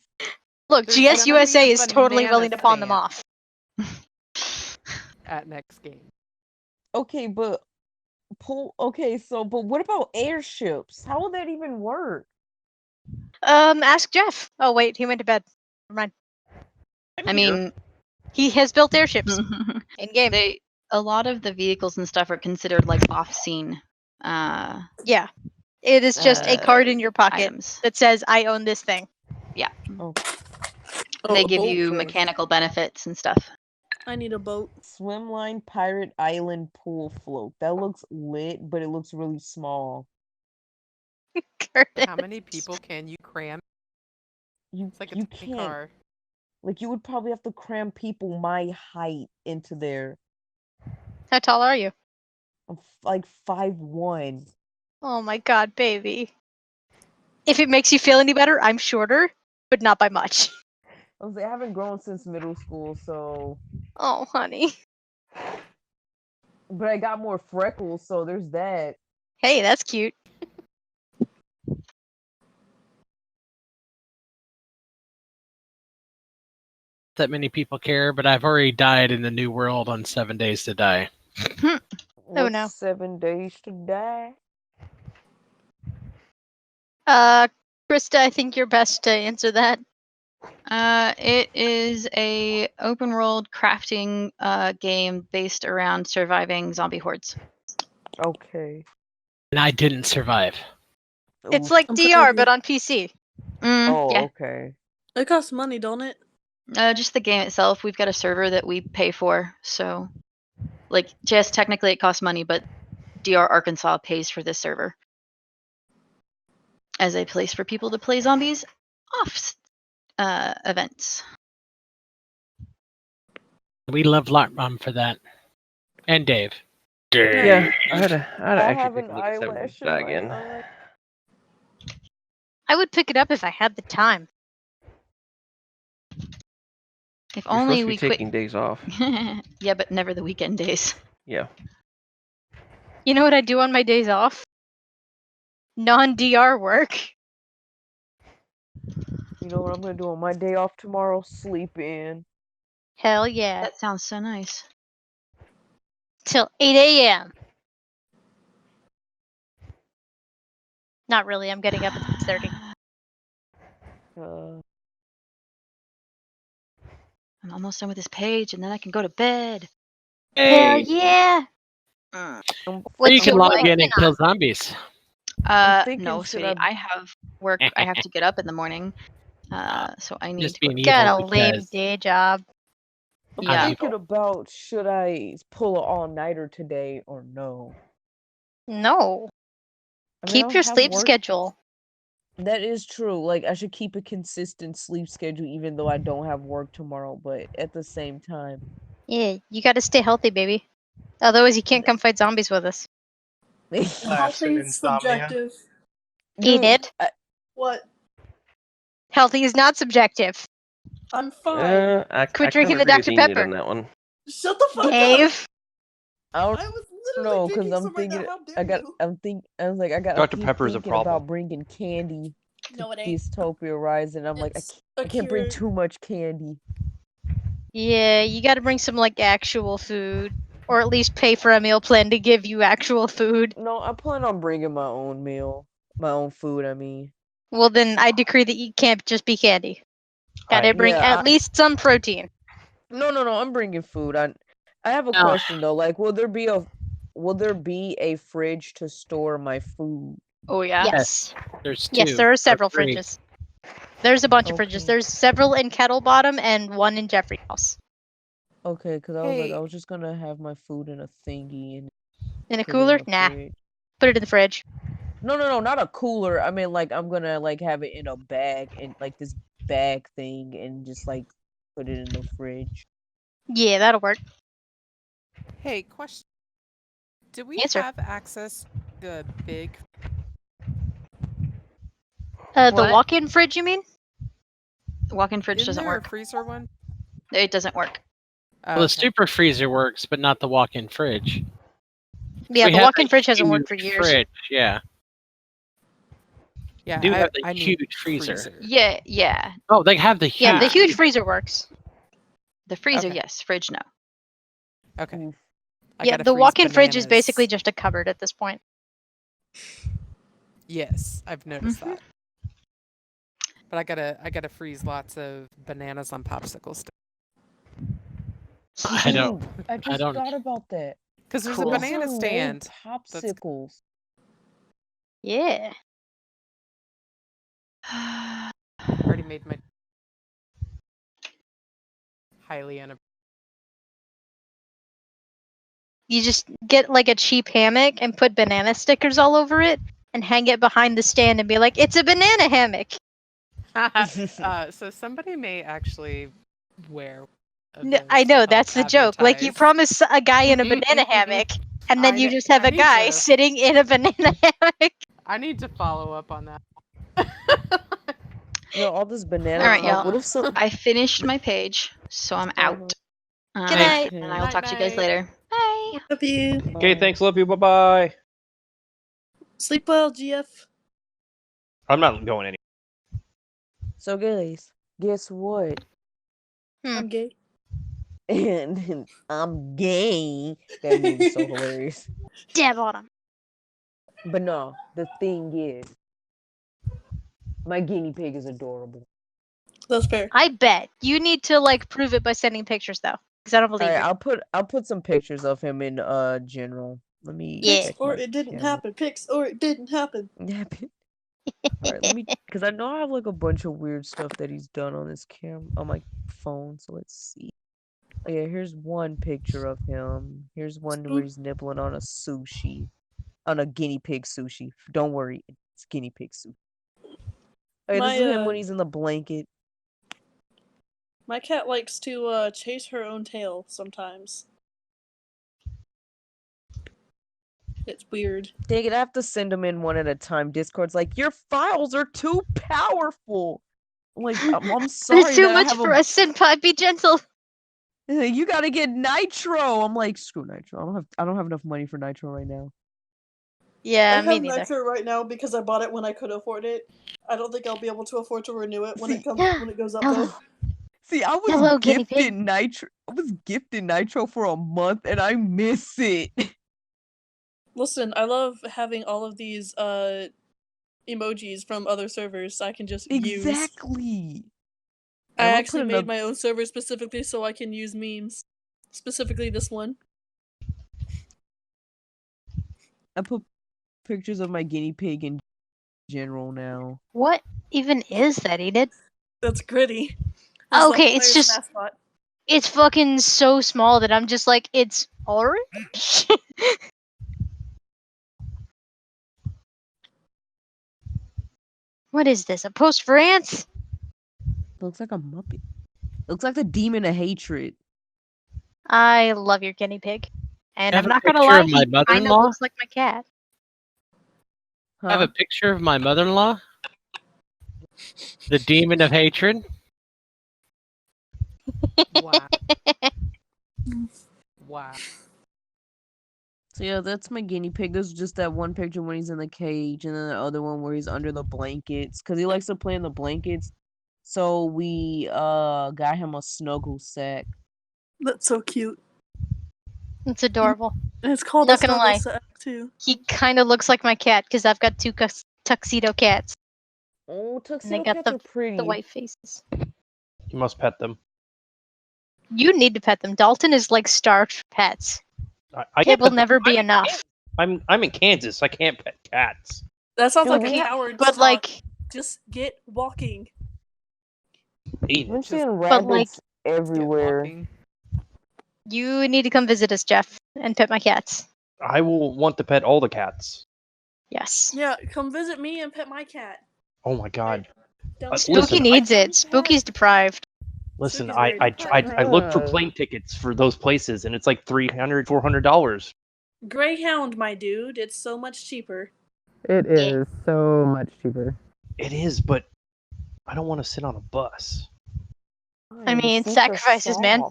Look, There's GS gonna be USA a is totally banana willing to pawn them stand off. at next game. Okay, but pool. Okay, so but what about airships? How will that even work? Ask Jeff. Oh wait, he went to bed. Never mind. I mean, He has built airships in game. A lot of the vehicles and stuff are considered like off-scene. Yeah, it is just a card in your pocket items. that says "I own this thing." Yeah. Oh. They a give boat you first. mechanical benefits and stuff. I need a boat. Swimline Pirate Island pool float. That looks lit, but it looks really small. How many people can you cram? It's like a You tiny can't. car. Like you would probably have to cram people my height into there. How tall are you? I'm like 5'1". Oh my god, baby. If it makes you feel any better, I'm shorter, but not by much. I haven't grown since middle school, so. Oh, honey. But I got more freckles, so there's that. Hey, that's cute. that many people care, but I've already died in the new world on 7 Days to Die. What's no. 7 days to die? Krista, I think you're best to answer that. It is a open world crafting game based around surviving zombie hordes. Okay. And I didn't survive. It's Oof. like I'm DR, sorry. but on PC. Oh, Yeah, okay. It costs money, don't it? just the game itself. We've got a server that we pay for, so like just technically it costs money, but DR Arkansas pays for this server as a place for people to play zombies off events. We love Lartmom for that. And Dave. Yeah, I'd I actually have take an a look at 7 Days eyelash to in Die my again. eye. I would pick it up if I had the time. If You're supposed only to be we quit. taking days off. Yeah, but never the weekend days. Yeah. You know what I do on my days off? Non-DR work. You know what I'm gonna do on my day off tomorrow? Sleep in. Hell yeah. That sounds so nice. Till 8 a.m. Not really, I'm getting up at 6:30. I'm almost done with this page, and then I can go to bed. Hell Hey! yeah. Or you can log in and kill zombies. No, sweetie. I have work. I have to get up in the morning. So I need Just being Got evil a lame because day job. I'm Yeah. thinking about should I pull an all-nighter today or no. No. I mean, Keep I'll your have sleep work- schedule. That is true. Like I should keep a consistent sleep schedule even though I don't have work tomorrow, but at the same time. Yeah, you gotta stay healthy, baby. Otherwise you can't come fight zombies with us. Healthy is subjective. Enid. What? Healthy is not subjective. I'm fine. I Quit I drinking kinda the agree with Dr. Enid Pepper. on that one. Shut the fuck up. Dave. I don't was know literally because thinking I'm something thinking like that. How I dare got you? I was like I Dr. keep Pepper's a thinking problem. about bringing candy to No, it ain't. Dystopia Rising. I'm like It's I a can't bring cure. too much candy. Yeah, you gotta bring some like actual food. Or at least pay for a meal plan to give you actual food. No, I plan on bringing my own meal, my own food. I mean, Well then I decree that you can't just be candy. Gotta bring at least some protein. No, I'm bringing food. I have a No. question though. Like, will there be a fridge to store my food? Oh yeah. Yes. There's Yes, two. there or are several three. fridges. There's a bunch of Okay. fridges. There's several in Kettle Bottom and one in Jeffrey House. Okay, because I was like, Hey. I was just gonna have my food in a thingy and In a put it cooler? in the Nah. fridge. Put it in the fridge. No, not a cooler. I mean, like, I'm gonna like have it in a bag and like this bag thing and just like put it in the fridge. Yeah, that'll work. Hey, question. Do we Answer. have access to a big The What? walk-in fridge, you mean? Walk-in fridge Isn't doesn't there work. a freezer one? It doesn't work. Oh, Well, the okay. super freezer works, but not the walk-in fridge. Yeah, We the have walk-in a fridge hasn't worked for huge years. Fridge, yeah. Yeah, Do have the I need huge freezer. Yeah. Oh, they have the huge. Yeah, the huge freezer. freezer works. The freezer, Okay. yes. Fridge, no. Okay. I Yeah, gotta the freeze walk-in fridge is bananas. basically just a cupboard at this point. Yes, I've noticed Mhm. that. But I gotta freeze lots of bananas on popsicle sticks. I don't. Ooh, I just don't- thought about that. Because there's Cool. a banana Those are made stand. popsicles. Yeah. Already made my highly You just get like a cheap hammock and put banana stickers all over it and hang it behind the stand and be like, it's a banana hammock. So somebody may actually wear. I know, that's the joke. Like you promise a guy in a banana hammock and then you just have a guy sitting in a banana hammock. I need to follow up on that. No, all this banana All right, talk. y'all. What if some? I finished my page, so I'm out. Good night. And I will talk to you guys later. Bye. Love you. Okay, thanks. Love you. Bye bye. Sleep well, GF. I'm not going anywhere. So guys, guess what? I'm gay. And I'm gay. That meme is so hilarious. Dab on him. But no, the thing is, my guinea pig is adorable. That's fair. I bet you need to like prove it by sending pictures though, because I don't believe Alright, you. I'll put some pictures of him in general. Let me Yeah. check Or my it didn't camera. happen. Pics or it didn't happen. Alright, let me, because I know I have like a bunch of weird stuff that he's done on this on my phone. So let's see. Oh yeah, here's one picture of him. Here's one where he's nibbling on a sushi, on a guinea pig sushi. Don't worry, it's guinea pig sushi. Okay, this is him when he's in the blanket. My cat likes to chase her own tail sometimes. It's weird. Dang it, I have to send them in one at a time. Discord's like, your files are too powerful. I'm like, I'm sorry There's too that I much have for a senpai. Be gentle. You gotta get nitro. I'm like, screw nitro. I don't have enough money for nitro right now. Yeah, I me have neither. Nitro right now because I bought it when I could afford it. I don't think I'll be able to afford to renew it when it goes up though. See, I was Hello, guinea gifted pig. nitro. I was gifted nitro for a month, and I miss it. Listen, I love having all of these emojis from other servers I can just use. Exactly. I I'm gonna actually put made another- my own server specifically so I can use memes. Specifically this one. I put pictures of my guinea pig in general now. What even is that, Enid? That's Gritty. That's the Okay, it's player's just mascot. it's fucking so small that I'm just like, it's orange. What is this? A post for ants? Looks like a muppet. Looks like the demon of hatred. I love your guinea pig, and I I'm have a not gonna picture lie, of my he kind of mother-in-law. looks like my cat. I have a picture of my mother-in-law. The demon of hatred. Wow. Wow. So yeah, that's my guinea pig. There's just that one picture when he's in the cage, and then the other one where he's under the blankets, because he likes to play in the blankets. So we got him a snuggle sack. That's so cute. It's adorable. And it's called Not a gonna snuggle lie, sack too. he kind of looks like my cat because I've got two tuxedo cats, Oh, and they tuxedo got cats are pretty. the white faces. You must pet them. You need to pet them. Dalton is like starved for pets. I It can't will pet them. never be enough. I'm in Kansas. I can't pet cats. That sounds Dude, like we a ha- coward's But talk. like, Just get walking. I'm seeing but like, rabbits everywhere. you need to come visit us, Jeff, and pet my cats. I will want to pet all the cats. Yes. Yeah, come visit me and pet my cat. Oh my god. Downstairs. Spooky Listen, needs it. Spooky's deprived. Listen, Spooky's I very I tried. deprived. I looked for plane tickets for those places, and it's like $300-$400. Greyhound, my dude. It's so much cheaper. It is so much cheaper. It is, but I don't want to sit on a bus. I mean, sacrifices, man.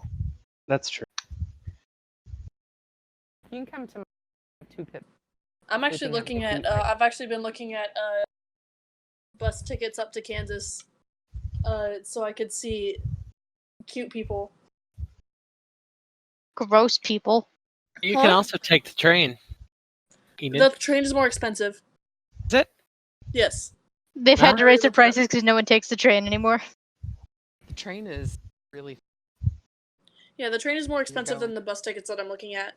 That's true. You can come to my 2-pip. I'm actually looking at. I've actually been looking at bus tickets up to Kansas, so I could see cute people. Gross people. You Huh? can also take the train. Enid. The train is more expensive. Is it? Yes. They've had to raise their prices because no one takes the train anymore. The train is really. Yeah, the train is more expensive go. than the bus tickets that I'm looking at.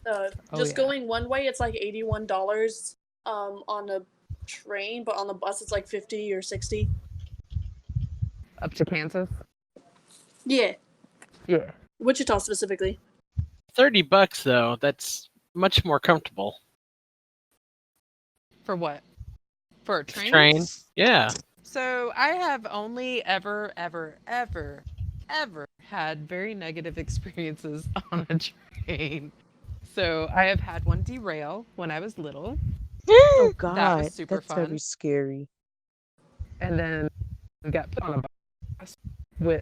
Oh, Just yeah. going one way, it's like $81 on a train, but on the bus it's like 50 or 60. Up to Kansas? Yeah, Yeah. Wichita specifically. $30 though. That's much more comfortable. For what? For a train? Train. Yeah. So I have only ever had very negative experiences on a train. So I have had one derail when I was little. Oh god, That was super that's fun. very scary. And then we got put on a bus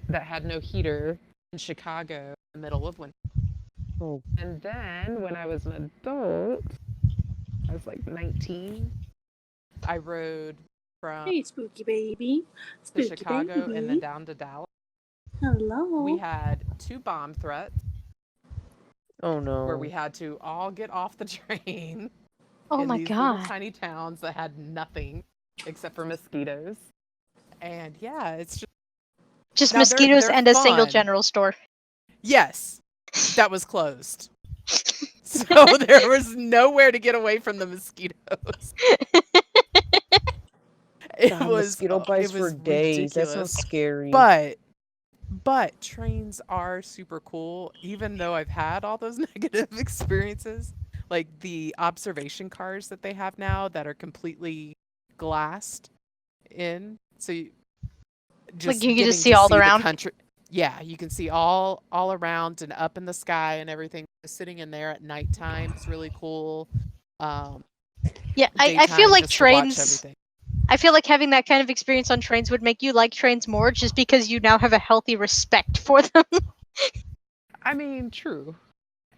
that had no heater in Chicago in the middle of winter. Oh. And then when I was an adult, I was like 19, I rode from Hey, spooky baby. to Spooky Chicago baby. and then down to Dallas. Hello. We had 2 bomb threats Oh no. where we had to all get off the train Oh in my these little god. tiny towns that had nothing except for mosquitoes. And yeah, it's Just now mosquitoes they're and a single fun. general store. Yes, that was closed. So there was nowhere to get away from the mosquitoes. God, mosquito bites it for was days. That sounds ridiculous. scary. But trains are super cool, even though I've had all those negative experiences. Like the observation cars that they have now that are completely glassed in. So you Like just you can just getting see to all see the around. country. Yeah, you can see all around and up in the sky and everything. Sitting in there at nighttime is really cool. Yeah, I feel Daytime like just to watch trains. everything. I feel like having that kind of experience on trains would make you like trains more, just because you now have a healthy respect for them. I mean, true.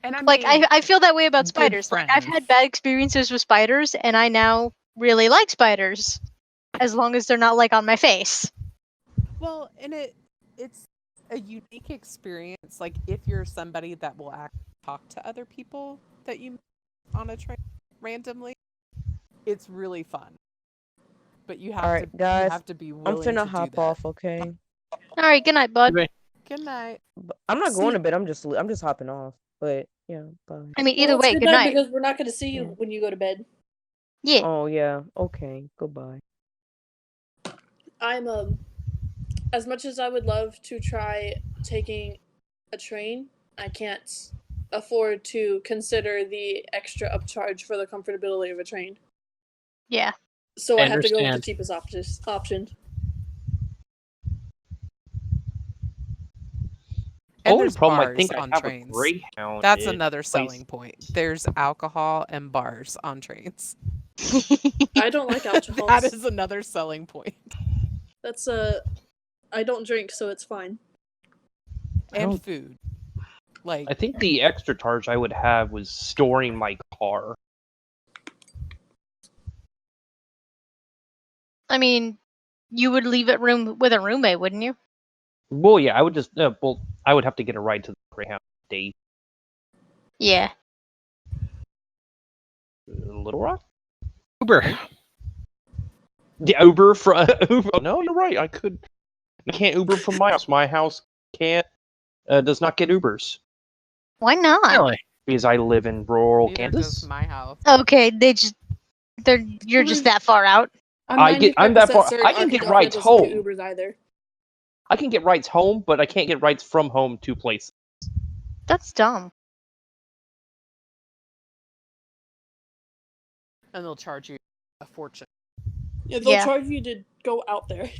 And I Like made I feel that way about good spiders. Like I've friends. had bad experiences with spiders, and I now really like spiders, as long as they're not like on my face. Well, and it's a unique experience. Like if you're somebody that will talk to other people that you meet on a train randomly, it's really fun. But you have Alright, to guys. be I'm willing finna to do hop that. off, okay? All right, good night, bud. Good night. I'm not See- going to bed. I'm just hopping off. But yeah, bye. I mean, Well, either it's way, good night. because we're not going to see you Yeah. when you go to bed. Yeah. Oh yeah. Okay. Goodbye. I'm as much as I would love to try taking a train, I can't afford to consider the extra upcharge for the comfortability of a train. Yeah. So I I have to go with the understand. cheapest option. And Only there's problem I bars think I on have a trains. Greyhound That's is another place- selling point. There's alcohol and bars on trains. I don't like alcohol. That is another selling point. That's I don't drink, so it's fine. And don't- food. Like I think the extra charge I would have was storing my car. I mean, you would leave it with a roommate, wouldn't you? Well, yeah, I would just I would have to get a ride to the Greyhound date Yeah. in Little Rock. Uber. The Uber from Uber. No, you're right. I can't Uber from my house. My house can't does not get Ubers Why not? Really? because I live in rural neither Kansas. does my house. Okay, you're just that far out. I'm that far. certain I can get Arkadelphia rides doesn't do home. Ubers either. I can get rides home, but I can't get rides from home to places. That's dumb. And they'll charge you a fortune. Yeah, they'll Yeah. charge you to go out there.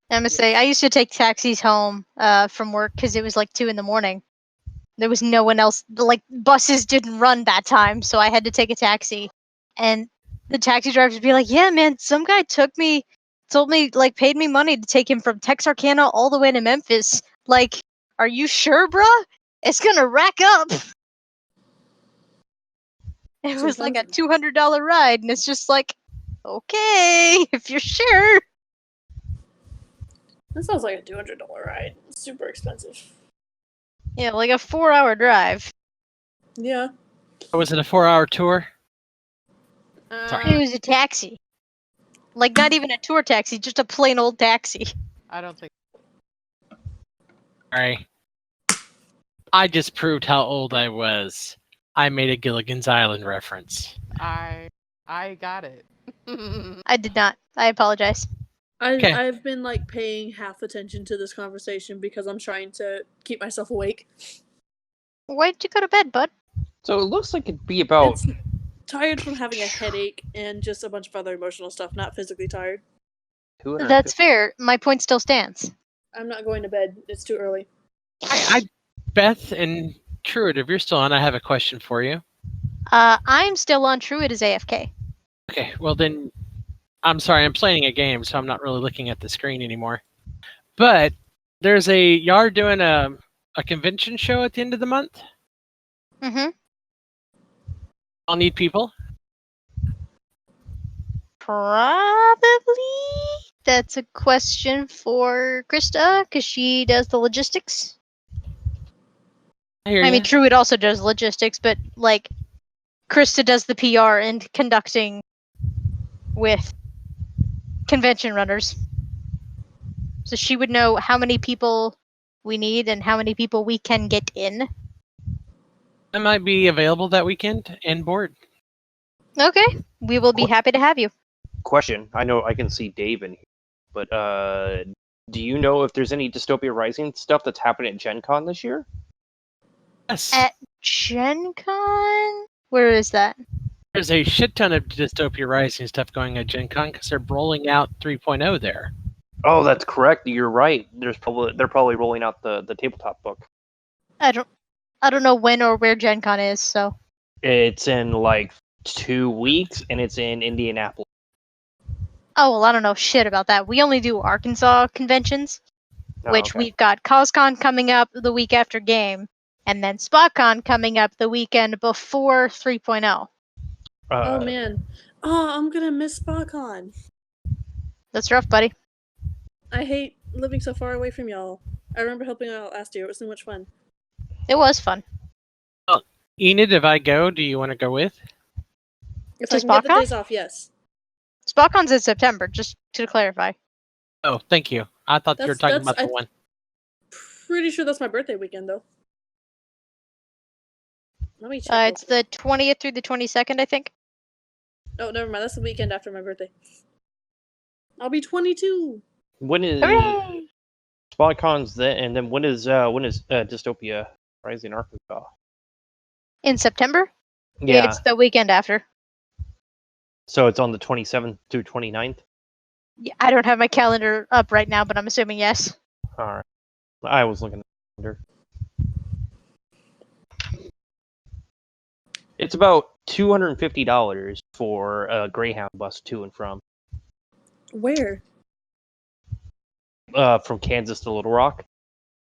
I'm gonna say I used to take taxis home from work because it was like 2 a.m. There was no one else. Like buses didn't run that time, so I had to take a taxi. And the taxi drivers would be like, "Yeah, man, some guy told me, like, paid me money to take him from Texarkana all the way to Memphis. Like, are you sure, bruh? It's gonna rack up." It was like a $200 ride, and it's just like, okay, if you're sure. That sounds like a $200 ride. It's super expensive. Yeah, like a 4-hour drive. Yeah. Was it a 4-hour tour? It was a taxi. Like, not even a tour taxi, just a plain old taxi. I don't think. Sorry. I just proved how old I was. I made a Gilligan's Island reference. I got it. I did not. I apologize. Okay. I've been like paying half attention to this conversation because I'm trying to keep myself awake. Why'd you go to bed, bud? So it looks like it'd be about. It's tired from having a headache and just a bunch of other emotional stuff, not physically tired. That's fair. My point still stands. I'm not going to bed. It's too early. Beth and Truett, if you're still on, I have a question for you. I'm still on Truett as AFK. Okay, well then, I'm sorry, I'm playing a game, so I'm not really looking at the screen anymore. But there's y'all are doing a convention show at the end of the month. Mm-hmm. I'll need people. Probably. that's a question for Krista, because she does the logistics. I hear I mean, ya. Druid also does logistics, but like Krista does the PR and conducting with convention runners. So she would know how many people we need and how many people we can get in. I might be available that weekend and bored. Okay, we will be happy to have you. Question. I know I can see Dave in here, but do you know if there's any Dystopia Rising stuff that's happening at Gen Con this year? Yes. At Gen Con? Where is that? There's a shit ton of Dystopia Rising stuff going at Gen Con because they're rolling out 3.0 there. Oh, that's correct. You're right. They're probably rolling out the tabletop book. I don't know when or where Gen Con is, so. It's in like 2 weeks, and it's in Indianapolis. Oh, well, I don't know shit about that. We only do Arkansas conventions, Oh, which okay. we've got CosCon coming up the week after game, and then SpotCon coming up the weekend before 3.0. Oh man. Oh, I'm gonna miss SpaCon. That's rough, buddy. I hate living so far away from y'all. I remember helping out last year. It was so much fun. It was fun. Enid, if I go, do you want to go with? If To I can get the SpotCon? days off, yes. SpotCon's in September, just to clarify. Oh, thank you. I thought you were talking about the I'm one. pretty sure that's my birthday weekend though. Let me check. It's the 20th through the 22nd, I think. Oh, never mind. That's the weekend after my birthday. I'll be 22. When is Hooray! SpotCon's then? And then when is Dystopia Rising Arkansas? In September? Yeah. It's the weekend after. So it's on the 27th through 29th? Yeah, I don't have my calendar up right now, but I'm assuming yes. Alright. I was looking at the calendar. It's about $250 for a Greyhound bus to and from. Where? From Kansas to Little Rock.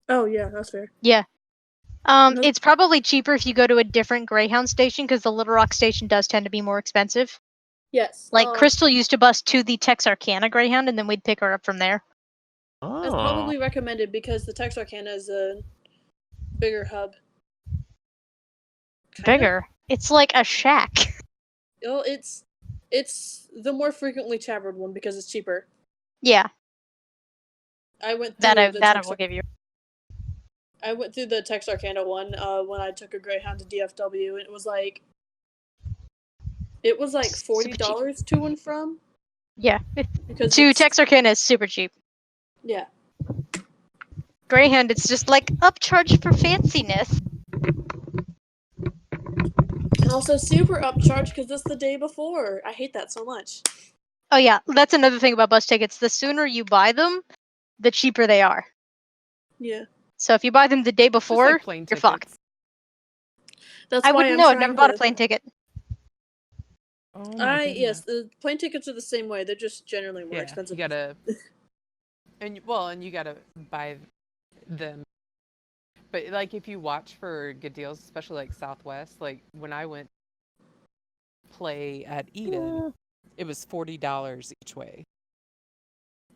Oh yeah, that's fair. Yeah. It's probably cheaper if you go to a different Greyhound station because the Little Rock station does tend to be more expensive. Yes. Like Crystal used to bus to the Texarkana Greyhound, and then we'd pick her up from there. That's probably recommended because the Texarkana is a bigger hub. Bigger. It's like a shack. Oh, it's the more frequently traveled one because it's cheaper. Yeah. I went through That I will give you. I went through the Texarkana one when I took a Greyhound to DFW, and it was like $40 to and from. Yeah. Because to Texarkana is super cheap. Yeah. Greyhound, it's just like upcharge for fanciness. And also super upcharged because it's the day before. I hate that so much. Oh yeah, that's another thing about bus tickets. The sooner you buy them, the cheaper they are. Yeah. So if you buy them the day before, you're fucked. That's I why wouldn't I'm know. I've trying never bought a to- plane ticket. Oh my goodness. Yes, the plane tickets are the same way. They're just generally more expensive. You gotta, and you gotta buy them. But like if you watch for good deals, especially like Southwest, like when I went play at Eden, it was $40 each way,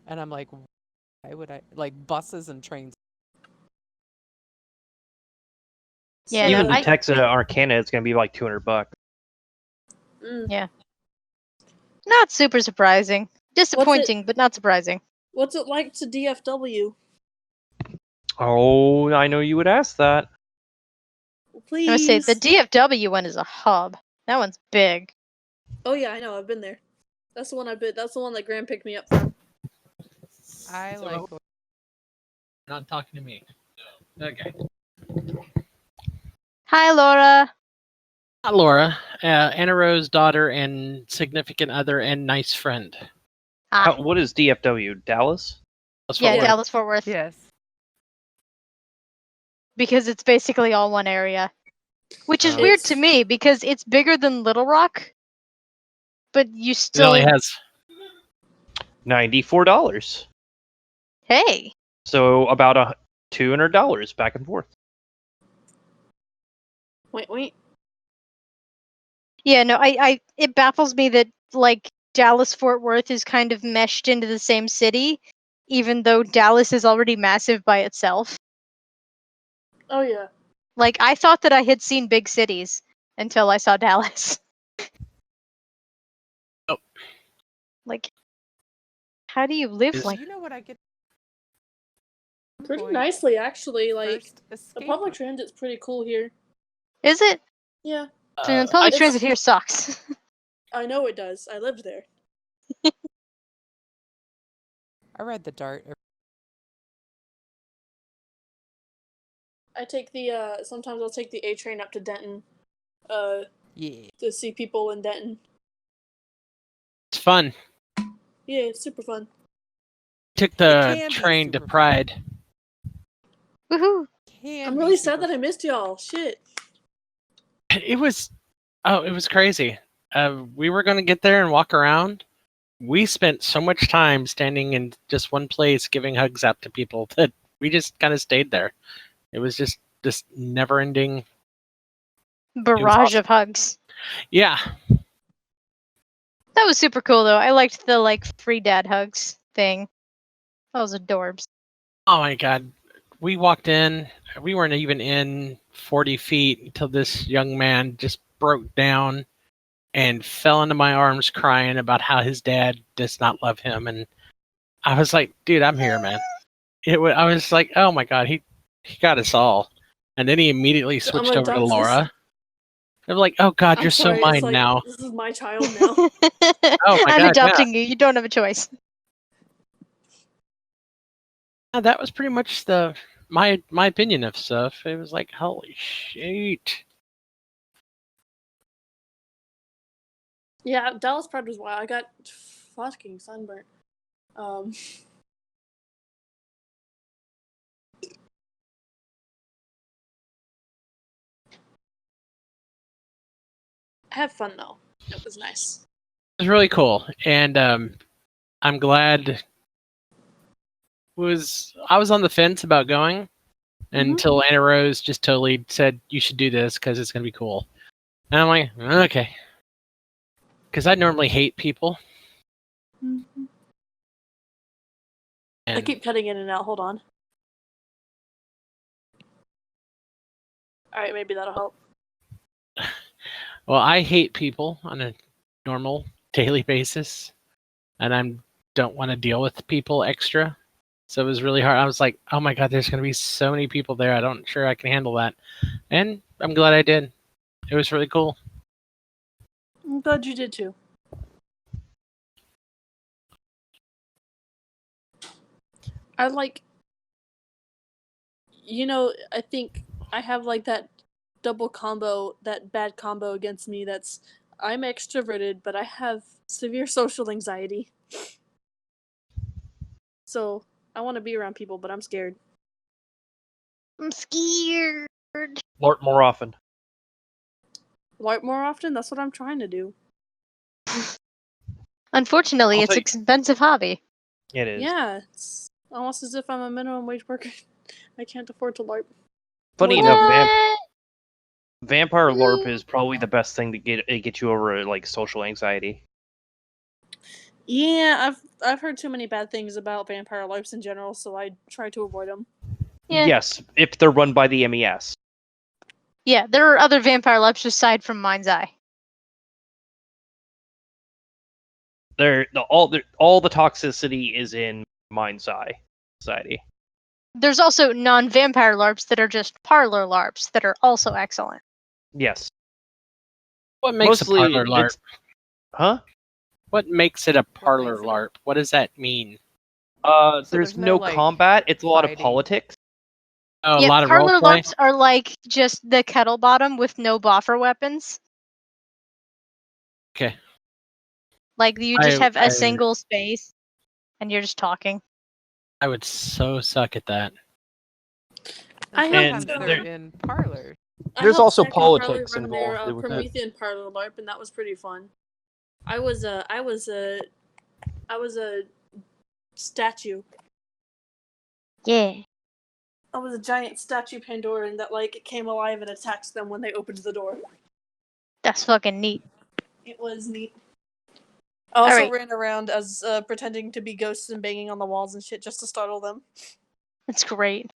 and I'm like, why would I like buses and trains? Yeah, Even no, the Texarkana, it's gonna be like $200. Yeah. Not super surprising. Disappointing, but not surprising. What's it like to DFW? Oh, I know you would ask that. Please. I would say the DFW one is a hub. That one's big. Oh yeah, I know. I've been there. That's the one I've been. That's the one that Graham picked me up from. I So- like. Not talking to me. Okay. Hi, Laura. Hi, Laura. Anna Rose's daughter and significant other and nice friend. What is DFW? Dallas? Yeah, Dallas Fort Worth. Yes. Because it's basically all one area. Which is Oh. weird to me because it's bigger than Little Rock. But you It still only has $94. Hey. So about $200 back and forth. Wait. Yeah, no, it baffles me that like Dallas Fort Worth is kind of meshed into the same city, even though Dallas is already massive by itself. Oh yeah. Like, I thought that I had seen big cities until I saw Dallas. Oh. Like, how do you live Is- like You know what I get? Pretty Point. nicely, actually. Like, First the escape public route. transit's pretty cool here. Is it? Yeah, Public It's- transit here sucks. I know it does. I lived there. I read the Dart. I take the sometimes I'll take the A train up to Denton, Yeah. to see people in Denton. It's fun. Yeah, it's super fun. Took It the can be train to super fun. Pride. Woohoo! I'm really sad that I missed y'all. Shit. It was crazy. We were going to get there and walk around. We spent so much time standing in just one place giving hugs out to people that we just kind of stayed there. It was just this never-ending Barrage awesome. of hugs. Yeah. That was super cool though. I liked the like free dad hugs thing. That was adorbs. Oh my god. We walked in. We weren't even in 40 feet until this young man just broke down and fell into my arms crying about how his dad does not love him. And I was like, dude, I'm here, man. I was like, oh my god, he got us all. And then he immediately switched over to adopts this- Laura. I'm like, oh god, I'm you're sorry, so it's mine like, now. This is my child now. Oh my I'm god, adopting you. You don't have a choice. yeah. That was pretty much my opinion of stuff. It was like, holy shit. Yeah, Dallas Pride was wild. I got fucking sunburnt. I had fun though. It was nice. It was really cool, and I'm glad. I was on the fence about going until Anna Rose just totally said you should do this because it's gonna be cool, and I'm like, okay, because I normally hate people. Mm-hmm. I And keep cutting in and out. Hold on. Alright, maybe that'll help. well, I hate people on a normal daily basis, and I don't want to deal with people extra. So it was really hard. I was like, oh my god, there's gonna be so many people there. I don't sure I can handle that, and I'm glad I did. It was really cool. I'm glad you did too. I like, I think I have like that double combo, that bad combo against me. I'm extroverted, but I have severe social anxiety. So I want to be around people, but I'm scared. I'm scared. LARP more often. LARP more often? That's what I'm trying to do. Unfortunately, I'll it's tell an you- expensive hobby. It is. Yeah, it's almost as if I'm a minimum wage worker. I can't afford to LARP. Funny What? enough, Vampire LARP is probably the best thing to get you over like social anxiety. Yeah, I've heard too many bad things about vampire LARPs in general, so I try to avoid them. Yeah. Yes, if they're run by the MES. Yeah, there are other vampire LARPs aside from Mind's Eye. All the toxicity is in Mind's Eye Society. There's also non-vampire LARPs that are just parlor LARPs that are also excellent. Yes. What makes Mostly, a parlor LARP? Huh? What makes it a parlor makes it a- LARP? What does that mean? There's there's no no, like, combat. It's a lot of fighting. politics. Oh, a Yeah, lot of parlor roleplay. LARPs are like just the kettle bottom with no boffer weapons. Okay. Like you just have I a single space and you're just talking. I would so suck at that. I And helped, sometimes And they're in parlors. There's also Zach and Charlie politics run their involved with it. Promethean parlor LARP, and that was pretty fun. I was a statue. Yeah. I was a giant statue Pandoran that like came alive and attacked them when they opened the door. That's fucking neat. It was neat. I also Alright. ran around as pretending to be ghosts and banging on the walls and shit just to startle them. That's great.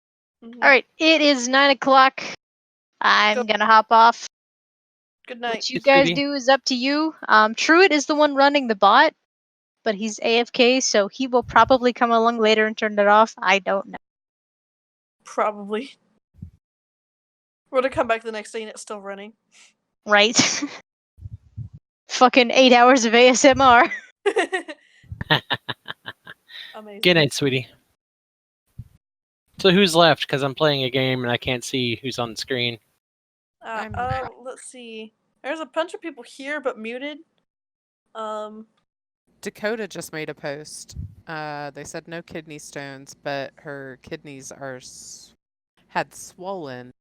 Mhm. Alright, it is 9 o'clock. I'm gonna hop off. Good What night. you guys do is up to you. Truitt is the one running the bot, but he's AFK, so he will probably come along later and turn it off. I don't know. Probably. We're gonna come back the next day and it's still running. Right? Fucking 8 hours of ASMR. Amazing. Good night, sweetie. So who's left? Because I'm playing a game and I can't see who's on the screen. Let's see. There's a bunch of people here, but muted. Dakota just made a post. They said no kidney stones, but her kidneys are had swollen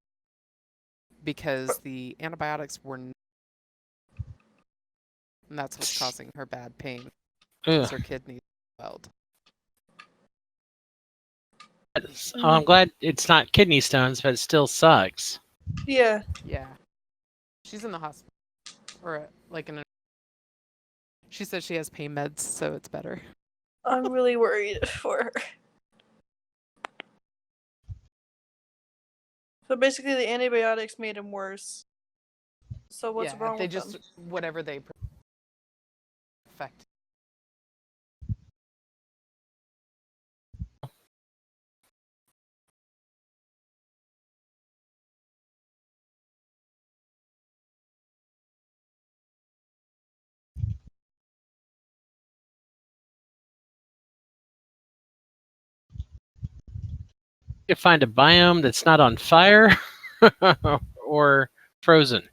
because the antibiotics were, and that's what's causing her bad pain. Because her kidneys swelled. I'm glad it's not kidney stones, but it still sucks. Yeah. Yeah. She's in the hospital, or like in a. She said she has pain meds, so it's better. I'm really worried for her. So basically, the antibiotics made him worse. So what's wrong they with just them? whatever they affect. You find a biome that's not on fire or frozen.